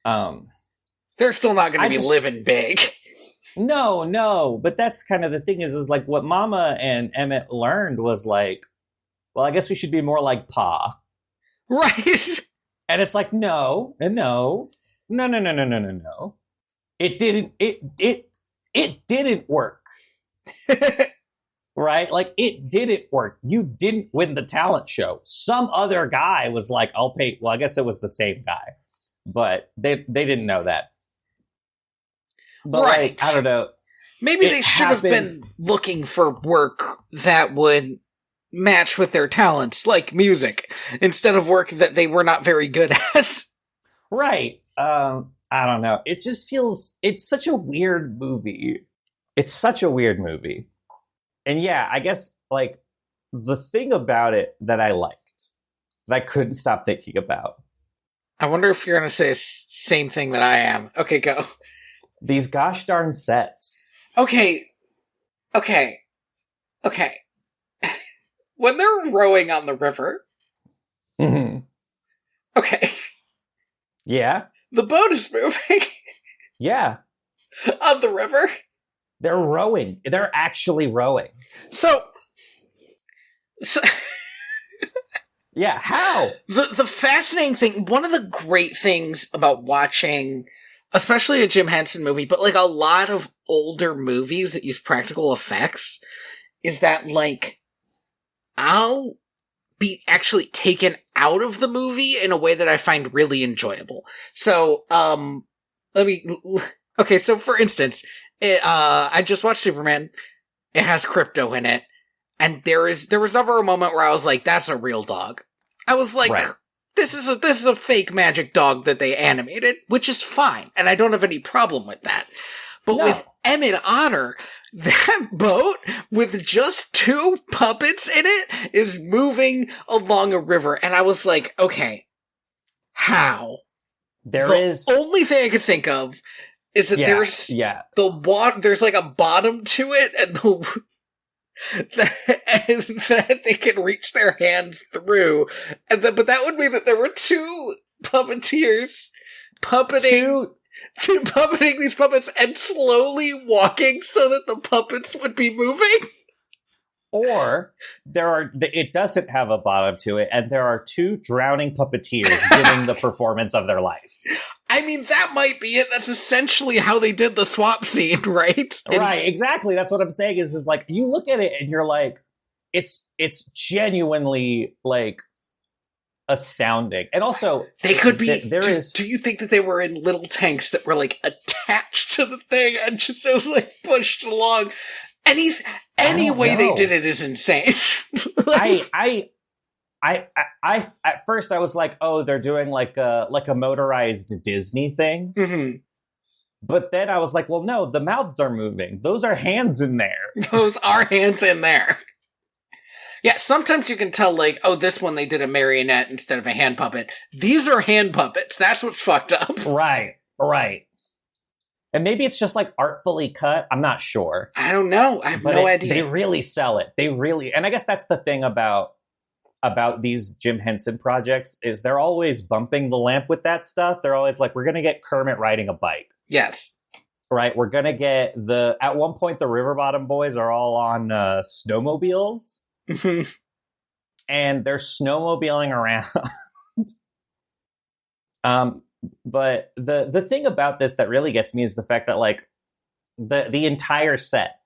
they're still not going to be living big. No. But that's kind of the thing is like what Mama and Emmet learned was like, well, I guess we should be more like Pa. Right. And it's like, no. It didn't work. Right? Like, it didn't work. You didn't win the talent show. Some other guy was like, I'll pay. Well, I guess it was the same guy. But they didn't know that. But, right. Like, I don't know. Maybe they should have been looking for work that would match with their talents, like music, instead of work that they were not very good at. Right. I don't know. It just feels... It's such a weird movie. And yeah, I guess, like, the thing about it that I liked, that I couldn't stop thinking about. I wonder if you're going to say the same thing that I am. Okay, go. These gosh darn sets. Okay. When they're rowing on the river. Mm-hmm. Okay. Yeah. The boat is moving. Yeah. On the river. They're rowing. They're actually rowing. So yeah, how? The fascinating thing, one of the great things about watching, especially a Jim Henson movie, but like a lot of older movies that use practical effects, is that like I'll be actually taken out of the movie in a way that I find really enjoyable. So, okay, so for instance, I just watched Superman. It has crypto in it. And there was never a moment where I was like, that's a real dog. I was like, right. This is a fake magic dog that they animated, which is fine. And I don't have any problem with that. But with Emmet Otter, that boat with just 2 puppets in it is moving along a river. And I was like, okay, how? The only thing I could think of is that there's the water. There's like a bottom to it, and that they can reach their hands through. But that would mean that there were 2 puppeteers puppeting these puppets and slowly walking so that the puppets would be moving. Or it doesn't have a bottom to it, and there are 2 drowning puppeteers giving the performance of their life. I mean, that might be it. That's essentially how they did the swap scene, right? Right, exactly. That's what I'm saying is like, you look at it and you're like, it's genuinely, like, astounding. And also, they could be, do you think that they were in little tanks that were, like, attached to the thing and just, it was, like, pushed along? Any way they did it is insane. I at first I was like, oh, they're doing like a motorized Disney thing. Mm-hmm. But then I was like, well, no, the mouths are moving. Those are hands in there. Those are hands in there. Yeah, sometimes you can tell, like, oh, this one they did a marionette instead of a hand puppet. These are hand puppets. That's what's fucked up. Right. And maybe it's just like artfully cut. I'm not sure. I don't know. I have no idea. They really sell it. And I guess that's the thing about these Jim Henson projects is they're always bumping the lamp with that stuff. They're always like, we're going to get Kermit riding a bike. Yes. Right. We're going to get at one point, the River Bottom Boys are all on snowmobiles. Mm-hmm. And they're snowmobiling around. But the thing about this that really gets me is the fact that, like, the entire set,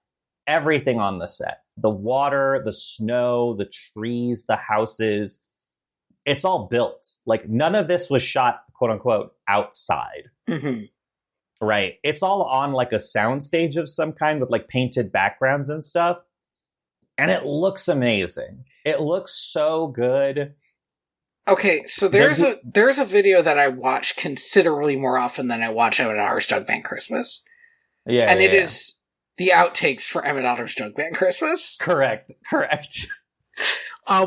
everything on the set, the water, the snow, the trees, the houses, it's all built. Like, none of this was shot quote unquote outside. Mm-hmm. Right. It's all on like a soundstage of some kind with like painted backgrounds and stuff. And it looks amazing. It looks so good. Okay, so there's a video that I watch considerably more often than I watch Emmet Otter's Jug-Band Christmas. Yeah. And it is the outtakes for Emmet Otter's Jug-Band Christmas. Correct.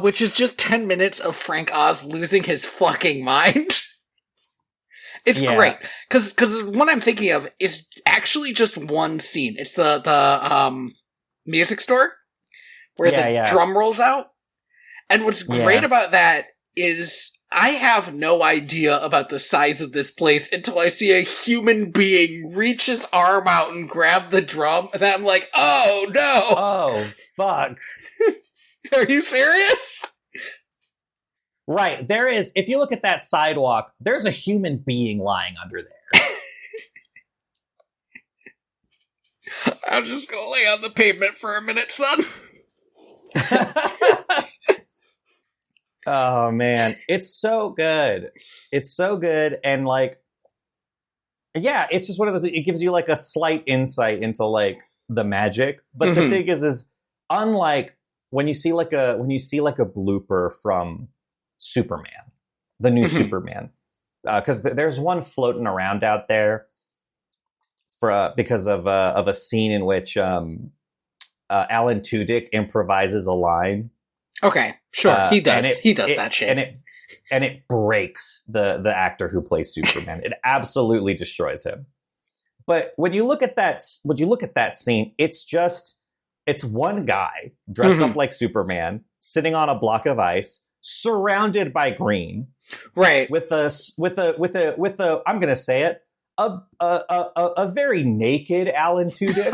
Which is just 10 minutes of Frank Oz losing his fucking mind. It's great. Because what I'm thinking of is actually just one scene. It's the music store where the drum rolls out. And what's great about that is I have no idea about the size of this place until I see a human being reach his arm out and grab the drum. And I'm like, oh no. Oh, fuck. Are you serious? Right. There is, if you look at that sidewalk, there's a human being lying under there. I'm just gonna lay on the pavement for a minute, son. Oh, man. It's so good. It's so good. And, like, yeah, it's just one of those, it gives you, like, a slight insight into, like, the magic. But the thing is unlike when you see, like, a blooper from Superman, the new Superman, because there's one floating around out there because of a scene in which Alan Tudyk improvises a line. Okay, sure, he does. He does that shit, and it breaks the actor who plays Superman. It absolutely destroys him. But when you look at that scene, it's one guy dressed up like Superman, sitting on a block of ice, surrounded by green, right? With a I'm gonna say it, a very naked Alan Tudyk.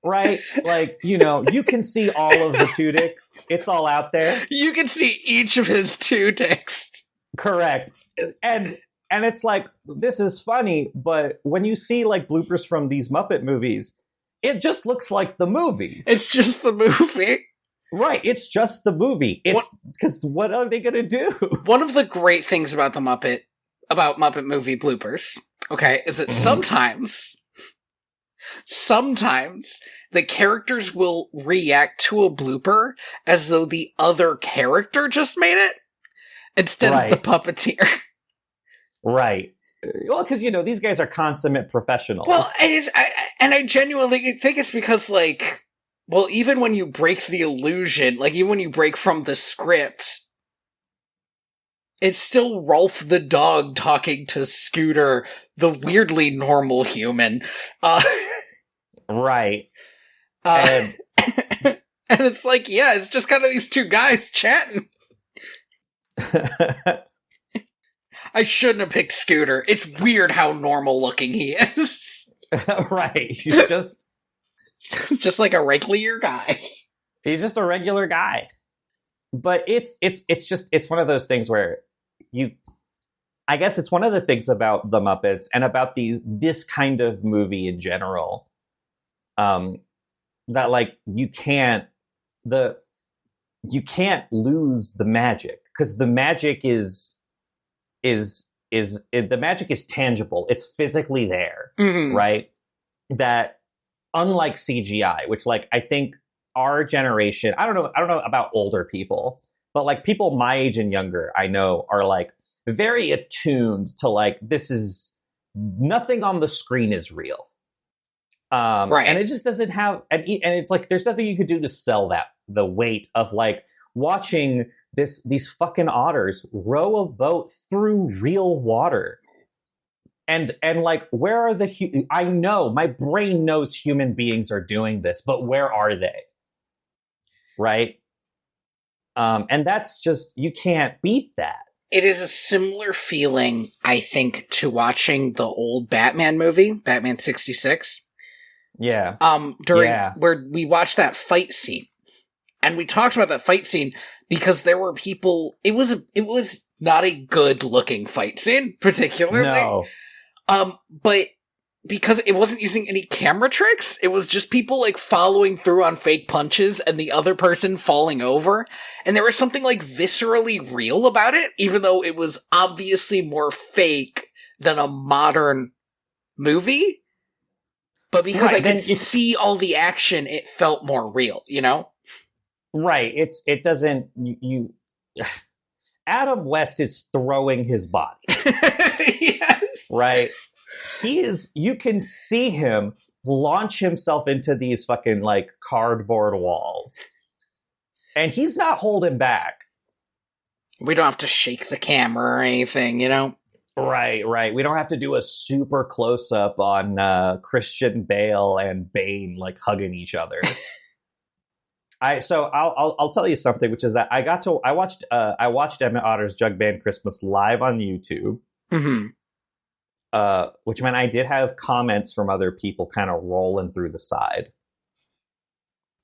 Right? Like, you know, you can see all of the Tudyk. It's all out there. You can see each of his Tudyks. Correct. And it's like, this is funny, but when you see like bloopers from these Muppet movies, it just looks like the movie. It's just the movie. Right. It's just the movie. It's because what are they going to do? One of the great things about Muppet movie bloopers, okay, is that sometimes the characters will react to a blooper as though the other character just made it instead of the puppeteer. Right. Well, because, you know, these guys are consummate professionals. Well, it is, and I genuinely think it's because, like, well, even when you break the illusion, like, even when you break from the script, it's still Rolf the dog talking to Scooter, the weirdly normal human. Right. And it's like, yeah, it's just kind of these two guys chatting. I shouldn't have picked Scooter. It's weird how normal looking he is. Right. He's just like a regular guy. He's just a regular guy. But it's one of those things where I guess it's one of the things about the Muppets and about this kind of movie in general, that like you can't lose the magic, because the magic is tangible. It's physically there, right? That unlike CGI, which like I think our generation, I don't know about older people, but like people my age and younger, I know are like very attuned to like, this is nothing on the screen is real. Right. And it just doesn't have, and it's like, there's nothing you could do to sell that, the weight of like watching these fucking otters row a boat through real water. And like, where are I know, my brain knows human beings are doing this, but where are they? Right? And that's just, you can't beat that. It is a similar feeling, I think, to watching the old Batman movie, Batman 66. Yeah. Where we watched that fight scene. And we talked about that fight scene because there were people, it was not a good looking fight scene, particularly. No. But because it wasn't using any camera tricks. It was just people like following through on fake punches and the other person falling over. And there was something like viscerally real about it, even though it was obviously more fake than a modern movie. But because I could see all the action, it felt more real, you know? Right. It doesn't, Adam West is throwing his body. Yes. Right. You can see him launch himself into these fucking like cardboard walls. And he's not holding back. We don't have to shake the camera or anything, you know? Right. We don't have to do a super close up on Christian Bale and Bane like hugging each other. I'll tell you something, which is that I watched Emmet Otter's Jug-Band Christmas live on YouTube. Mm-hmm. Which meant I did have comments from other people kind of rolling through the side.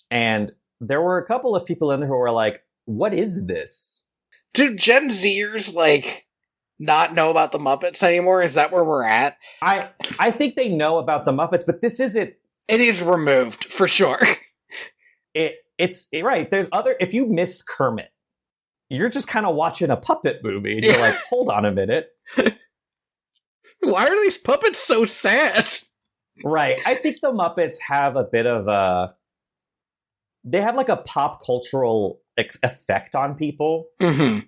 And there were a couple of people in there who were like, what is this? Do Gen Zers, like, not know about the Muppets anymore? Is that where we're at? I think they know about the Muppets, but this isn't... It is removed, for sure. It's right. There's other... If you miss Kermit, you're just kind of watching a puppet movie. And you're like, hold on a minute. Why are these puppets so sad? Right. I think the Muppets have a bit of a... They have like a pop cultural effect on people. Mm-hmm.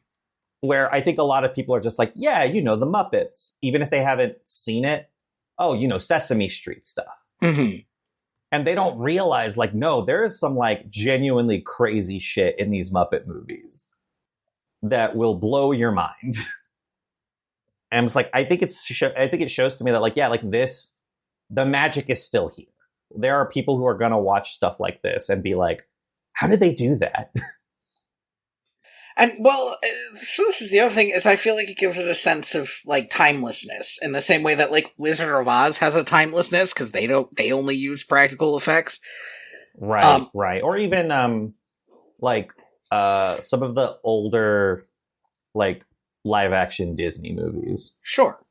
Where I think a lot of people are just like, yeah, the Muppets. Even if they haven't seen it. Oh, Sesame Street stuff. Mm-hmm. And they don't realize, like, no, there is some like genuinely crazy shit in these Muppet movies that will blow your mind. And it's like, I think it shows to me that, like, yeah, like this, the magic is still here. There are people who are going to watch stuff like this and be like, how did they do that? And, well, so this is the other thing, is I feel like it gives it a sense of, like, timelessness, in the same way that, like, Wizard of Oz has a timelessness, because they only use practical effects. Right, right. Or even, some of the older, like, live-action Disney movies. Sure.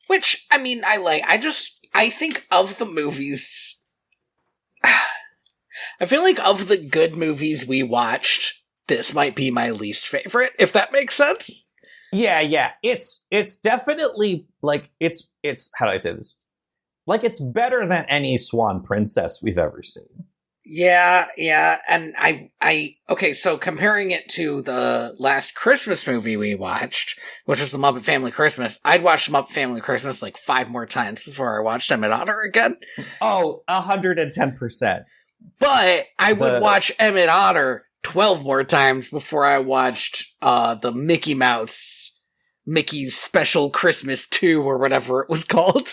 Which, I mean, I think of the movies... I feel like of the good movies we watched, this might be my least favorite, if that makes sense. Yeah. It's definitely, like, it's how do I say this? Like, it's better than any Swan Princess we've ever seen. Yeah, and okay, so comparing it to the last Christmas movie we watched, which was The Muppet Family Christmas, I'd watched The Muppet Family Christmas like 5 more times before I watched Emmet Otter again. Oh, 110%. But I would watch Emmet Otter 12 more times before I watched the Mickey's Special Christmas 2 or whatever it was called.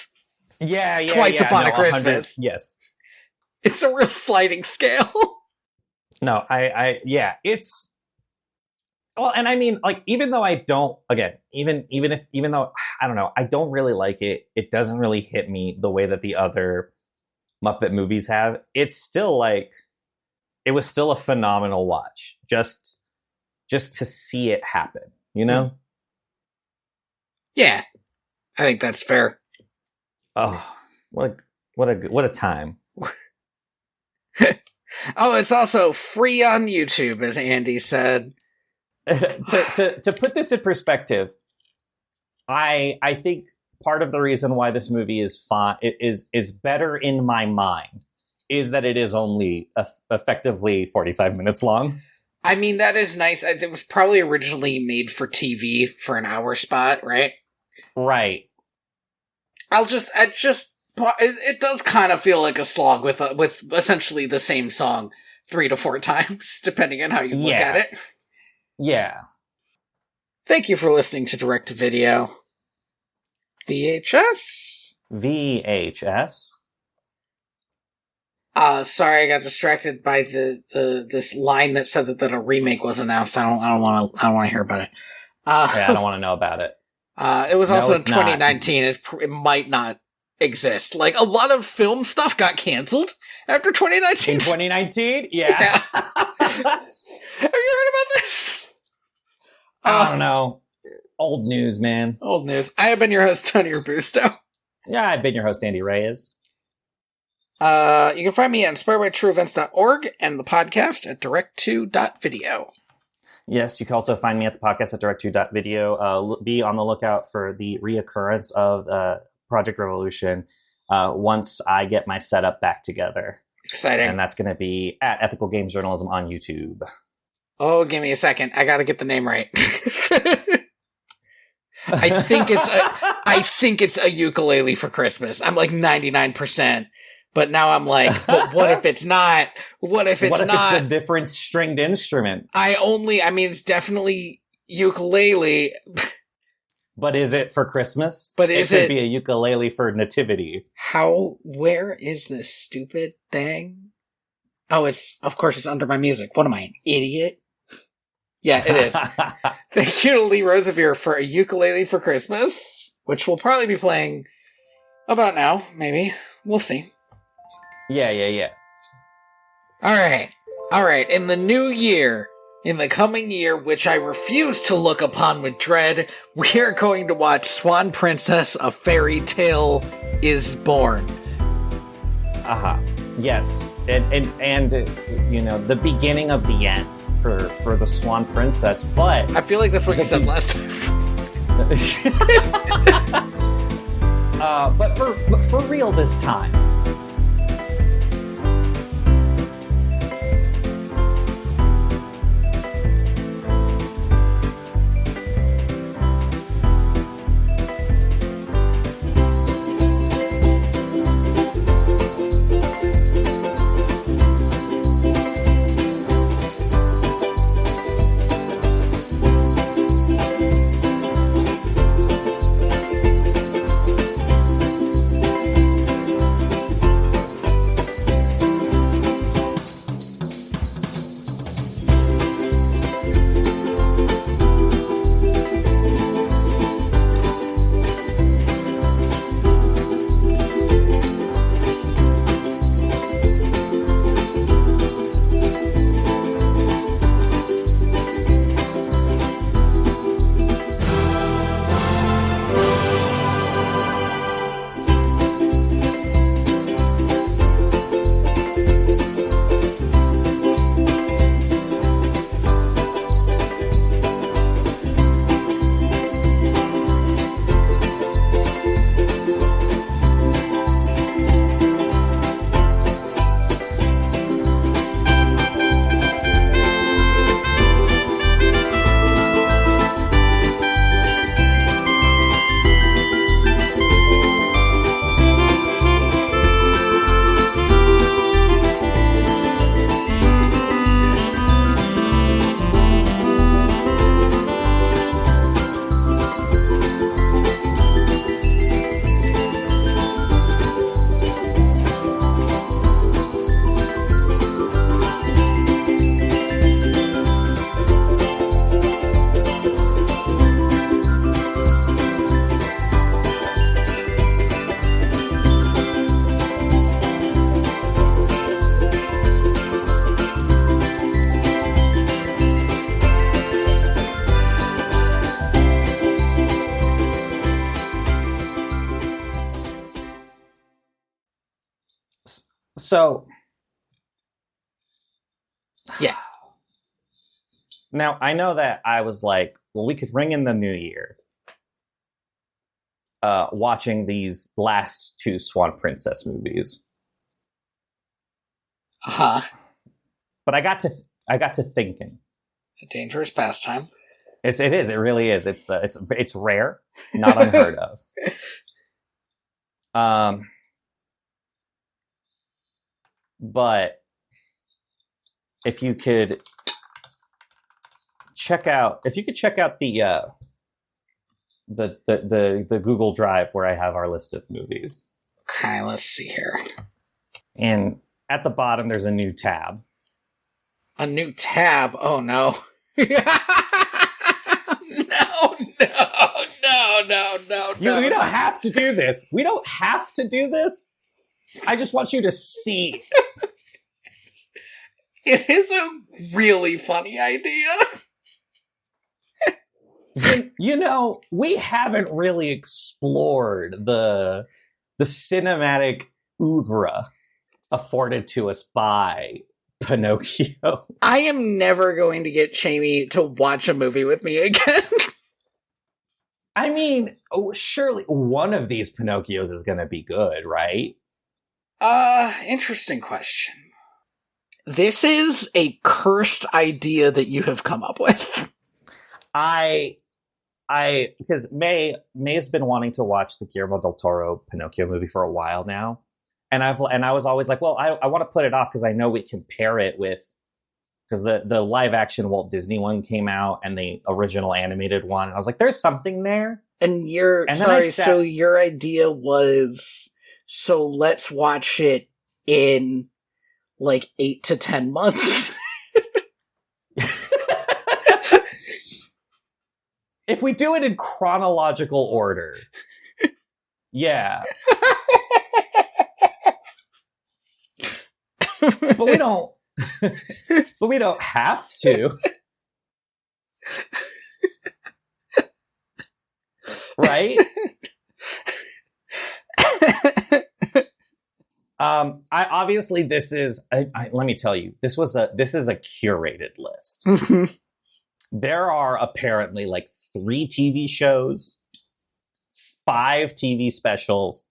Yeah. Twice Upon a Christmas. Yes. It's a real sliding scale. No, it's... Well, and I mean, like, even though I don't, again, even though, I don't know, I don't really like it, it doesn't really hit me the way that the other Muppet movies have. It's still like, it was still a phenomenal watch, just to see it happen, Yeah, I think that's fair. Oh, what a time. Oh, it's also free on YouTube, as Andy said. To put this in perspective, I think part of the reason why this movie is fun is better in my mind is that it is only effectively 45 minutes long. I mean, that is nice. It was probably originally made for TV for an hour spot, right? Right. It does kind of feel like a slog with essentially the same song 3 to 4 times, depending on how you look at it. Yeah. Thank you for listening to Direct to Video. VHS. Sorry, I got distracted by this line that said that a remake was announced. I don't want to hear about it. I don't want to know about it. It was also in 2019. It might not exist. Like, a lot of film stuff got canceled after 2019. In 2019? Yeah. Have you heard about this? I don't know. Old news, man. Old news. I have been your host, Tony Robusto. Yeah, I've been your host, Andy Reyes. You can find me at inspiredbytrueevents.org and the podcast at direct2.video. Yes, you can also find me at the podcast at direct2.video. Be on the lookout for the reoccurrence of Project Revolution once I get my setup back together. Exciting. And that's going to be at Ethical Games Journalism on YouTube. Oh, give me a second. I got to get the name right. I think it's a ukulele for Christmas. I'm like 99%. But now I'm like, but what if it's not? What if it's a different stringed instrument? It's definitely ukulele. But is it for Christmas? But it could be a ukulele for nativity. Where is this stupid thing? Oh, of course it's under my music. What am I, an idiot? Yeah, it is. Thank you to Lee Rosevere for a ukulele for Christmas, which we'll probably be playing about now, maybe. We'll see. Yeah. All right. In the new year, in the coming year, which I refuse to look upon with dread, we are going to watch Swan Princess: A Fairy Tale Is Born. Yes. And the beginning of the end for the Swan Princess, but I feel like that's what you said last time. But for real this time. So, yeah. Now, I know that I was like, well, we could ring in the new year watching these last two Swan Princess movies. Uh-huh. But I got to thinking. A dangerous pastime. It is. It really is. It's rare, not unheard of. But if you could check out the Google Drive where I have our list of movies. Okay, let's see here. And at the bottom, there's a new tab. A new tab? Oh no! No! We don't have to do this. We don't have to do this. I just want you to see. It is a really funny idea. We haven't really explored the the cinematic oeuvre afforded to us by Pinocchio. I am never going to get Jamie to watch a movie with me again. I mean, surely one of these Pinocchios is going to be good, right? Interesting question. This is a cursed idea that you have come up with. Because May's been wanting to watch the Guillermo del Toro Pinocchio movie for a while now. And I was always like, well, I want to put it off because I know we compare it with, because the live action Walt Disney one came out and the original animated one. And I was like, there's something there. And so your idea was, so let's watch it in like 8 to 10 months. If we do it in chronological order. Yeah. But we don't have to. Right? I obviously this is let me tell you, this is a curated list. Mm-hmm. There are apparently like 3 TV shows, 5 TV specials.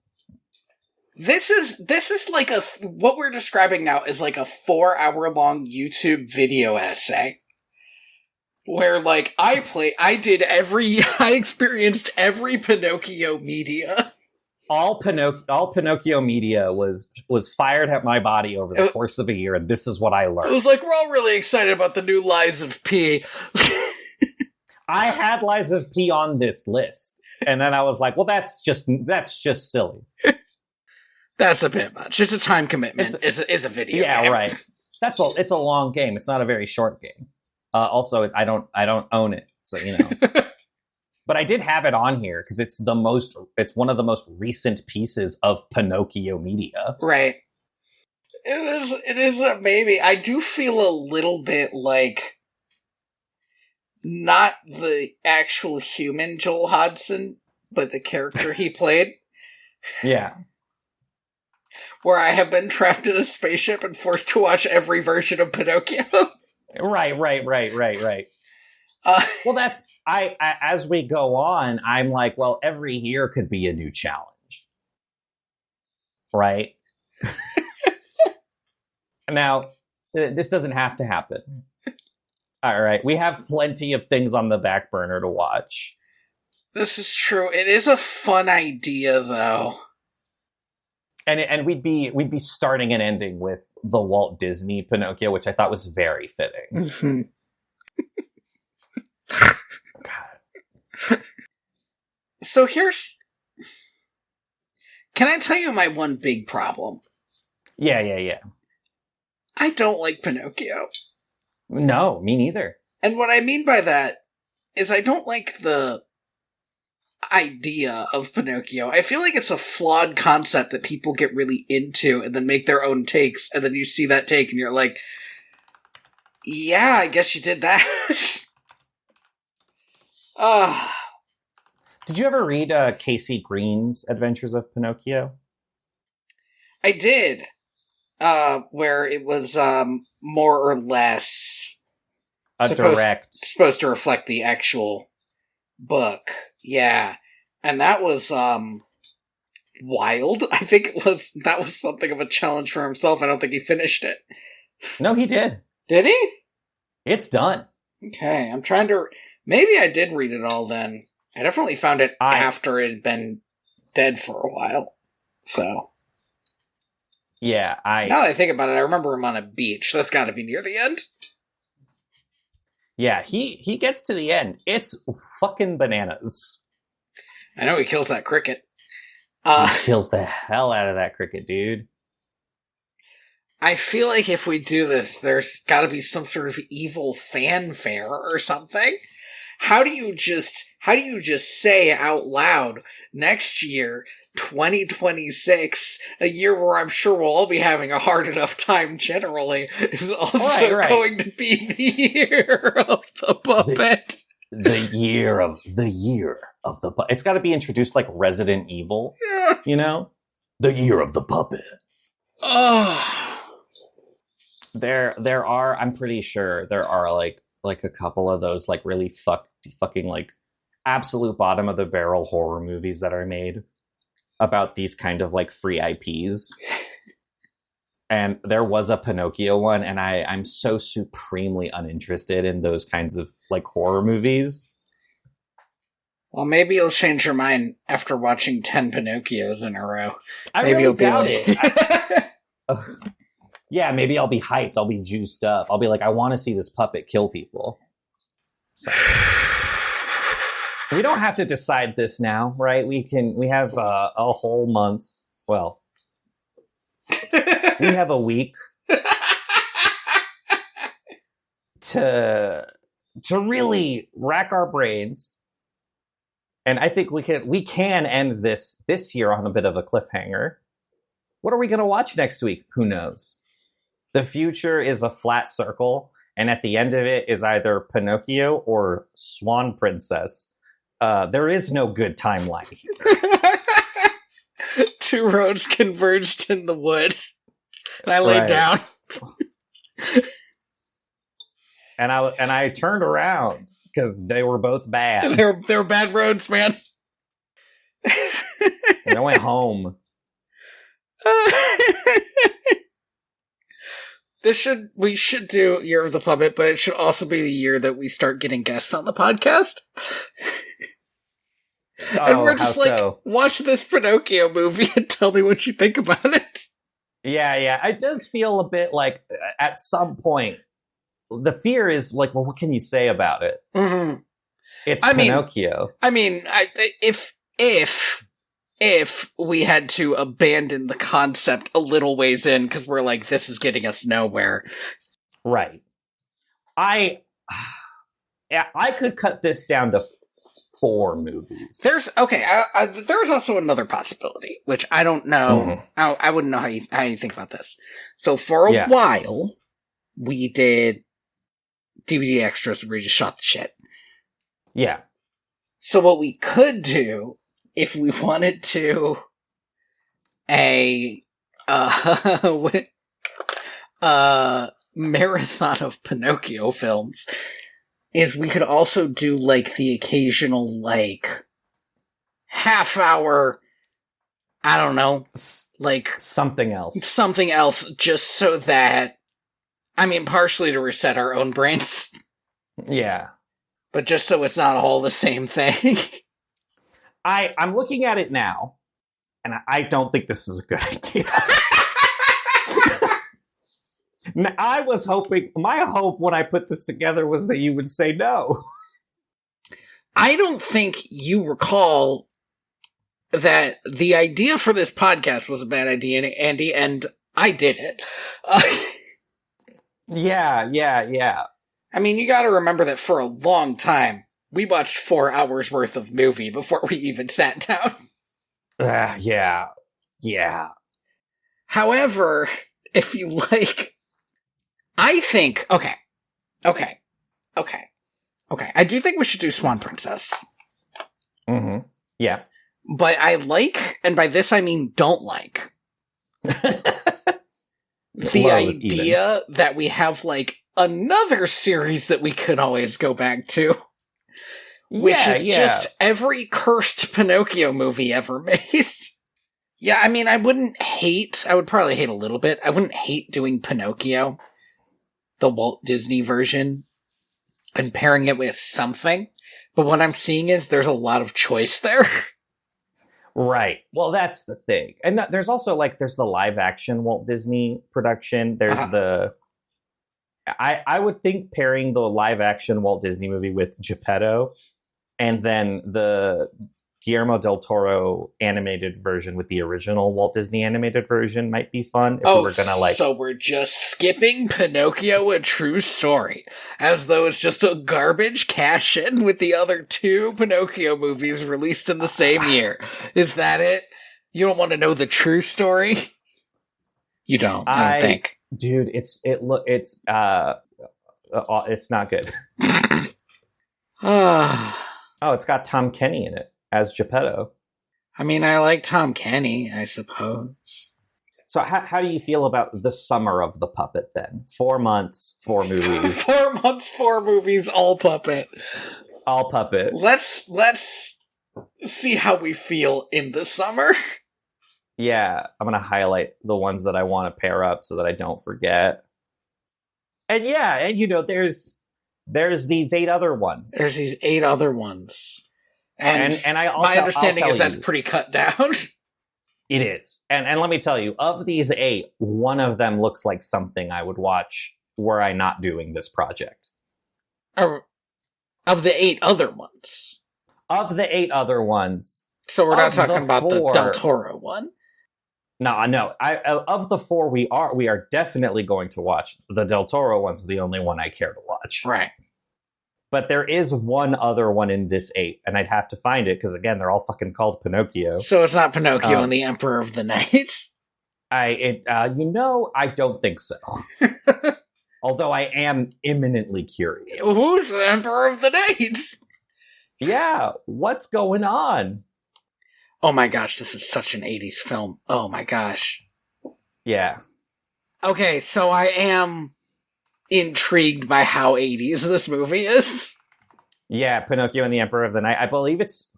This is like what we're describing now is like a 4-hour-long YouTube video essay. Where like I experienced every Pinocchio media. All Pinocchio media was fired at my body over the course of a year, and this is what I learned. It was like, we're all really excited about the new Lies of P. I had Lies of P on this list, and then I was like, well, that's just silly. That's a bit much. It's a time commitment. It's a video game. Right. It's a long game. It's not a very short game. Also, I don't own it, so you know. But I did have it on here because it's one of the most recent pieces of Pinocchio media. Right. It is a maybe. I do feel a little bit like not the actual human Joel Hodgson, but the character he played. Yeah. Where I have been trapped in a spaceship and forced to watch every version of Pinocchio. Right. Well, that's I as we go on, I'm like, well, every year could be a new challenge, right? Now, this doesn't have to happen. All right, we have plenty of things on the back burner to watch. This is true. It is a fun idea, though, and we'd be starting and ending with the Walt Disney Pinocchio, which I thought was very fitting. Mm-hmm. So can I tell you my one big problem? Yeah. I don't like Pinocchio. No, me neither. And what I mean by that is I don't like the idea of Pinocchio. I feel like it's a flawed concept that people get really into and then make their own takes, and then you see that take and you're like, yeah, I guess you did that. Did you ever read Casey Green's Adventures of Pinocchio? I did. Where it was more or less supposed to reflect the actual book. Yeah. And that was wild. I think that was something of a challenge for himself. I don't think he finished it. No, he did. Did he? It's done. Okay, I'm trying to... Maybe I did read it all then. I definitely found it after it had been dead for a while. So... Yeah, Now that I think about it, I remember him on a beach. That's gotta be near the end. Yeah, he gets to the end. It's fucking bananas. I know he kills that cricket. He kills the hell out of that cricket, dude. I feel like if we do this, there's gotta be some sort of evil fanfare or something. How do you just say out loud, next year, 2026, a year where I'm sure we'll all be having a hard enough time generally, is also going to be the year of the puppet. The year of the puppet. It's got to be introduced like Resident Evil, you know? The year of the puppet. Oh. There are, I'm pretty sure there are like a couple of those like really fucking like absolute bottom of the barrel horror movies that are made about these kind of like free IPs. And there was a Pinocchio one, and I'm so supremely uninterested in those kinds of like horror movies. Well, maybe you'll change your mind after watching 10 Pinocchios in a row. I maybe really doubt like... it. Yeah, maybe I'll be hyped. I'll be juiced up. I'll be like, I want to see this puppet kill people. So. We don't have to decide this now, right? We have a whole month. Well, we have a week to really rack our brains. And I think we can end this year on a bit of a cliffhanger. What are we going to watch next week? Who knows? The future is a flat circle, and at the end of it is either Pinocchio or Swan Princess. There is no good timeline here. Two roads converged in the wood, and I laid down. and I turned around because they were both bad. They were bad roads, man. And I went home. We should do Year of the Puppet, but it should also be the year that we start getting guests on the podcast. And we're just like, so? Watch this Pinocchio movie and tell me what you think about it. Yeah. It does feel a bit like at some point, the fear is like, well, what can you say about it? Mm-hmm. It's Pinocchio. If we had to abandon the concept a little ways in, because we're like, this is getting us nowhere. Right. I could cut this down to 4 movies. There's also another possibility, which I don't know. Mm-hmm. I wouldn't know how you think about this. So for a while, we did DVD extras where we just shot the shit. Yeah. So what we could do, if we wanted to, a marathon of Pinocchio films, is we could also do like the occasional like half hour, I don't know, like something else, just so that, I mean, partially to reset our own brains. Yeah. But just so it's not all the same thing. I'm looking at it now, and I don't think this is a good idea. I was hoping, my hope when I put this together was that you would say no. I don't think you recall that the idea for this podcast was a bad idea, Andy, and I did it. Yeah. I mean, you gotta remember that for a long time, we watched 4 hours worth of movie before we even sat down. Yeah. However, if you like, I think, okay. I do think we should do Swan Princess. Mm-hmm. Yeah. But I like, and by this I mean don't like, the idea that we have like another series that we could always go back to. Which is just every cursed Pinocchio movie ever made. Yeah, I mean, I would probably hate a little bit. I wouldn't hate doing Pinocchio, the Walt Disney version, and pairing it with something. But what I'm seeing is there's a lot of choice there. Right. Well, that's the thing. And there's also there's the live action Walt Disney production. There's I would think pairing the live action Walt Disney movie with Geppetto, and then the Guillermo del Toro animated version with the original Walt Disney animated version might be fun. If we were gonna so we're just skipping Pinocchio, A True Story, as though it's just a garbage cash-in with the other 2 Pinocchio movies released in the same year. Is that it? You don't want to know the true story? You don't. I don't think, dude. It's not good. Oh, it's got Tom Kenny in it as Geppetto. I mean, I like Tom Kenny, I suppose. So how do you feel about the summer of the puppet then? 4 months, 4 movies. 4 months, 4 movies, all puppet. All puppet. Let's see how we feel in the summer. Yeah, I'm going to highlight the ones that I want to pair up so that I don't forget. And yeah, and there's these 8 other ones. There's these 8 other ones. And my understanding is that's pretty cut down. It is. And let me tell you, of these 8, one of them looks like something I would watch were I not doing this project. Of the 8 other ones. Of the 8 other ones. So we're not talking about the Del Toro one. No. Of the 4 we are definitely going to watch. The Del Toro one's the only one I care to watch. Right. But there is one other one in this 8, and I'd have to find it, because again, they're all fucking called Pinocchio. So it's not Pinocchio and the Emperor of the Night? I don't think so. Although I am imminently curious. Who's the Emperor of the Night? Yeah, what's going on? Oh my gosh, this is such an 80s film. Oh my gosh. Yeah. Okay, so I am intrigued by how 80s this movie is. Yeah, Pinocchio and the Emperor of the Night. I believe it's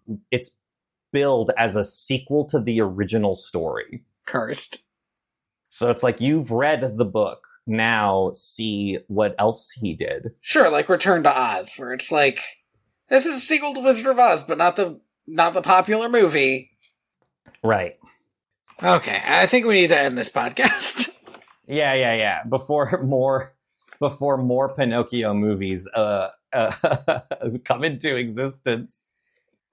billed as a sequel to the original story. Cursed. So it's like, you've read the book, now see what else he did. Sure, like Return to Oz, where it's like, this is a sequel to Wizard of Oz, but not the popular movie. Right. Okay, I think we need to end this podcast. Yeah. Before more Pinocchio movies come into existence.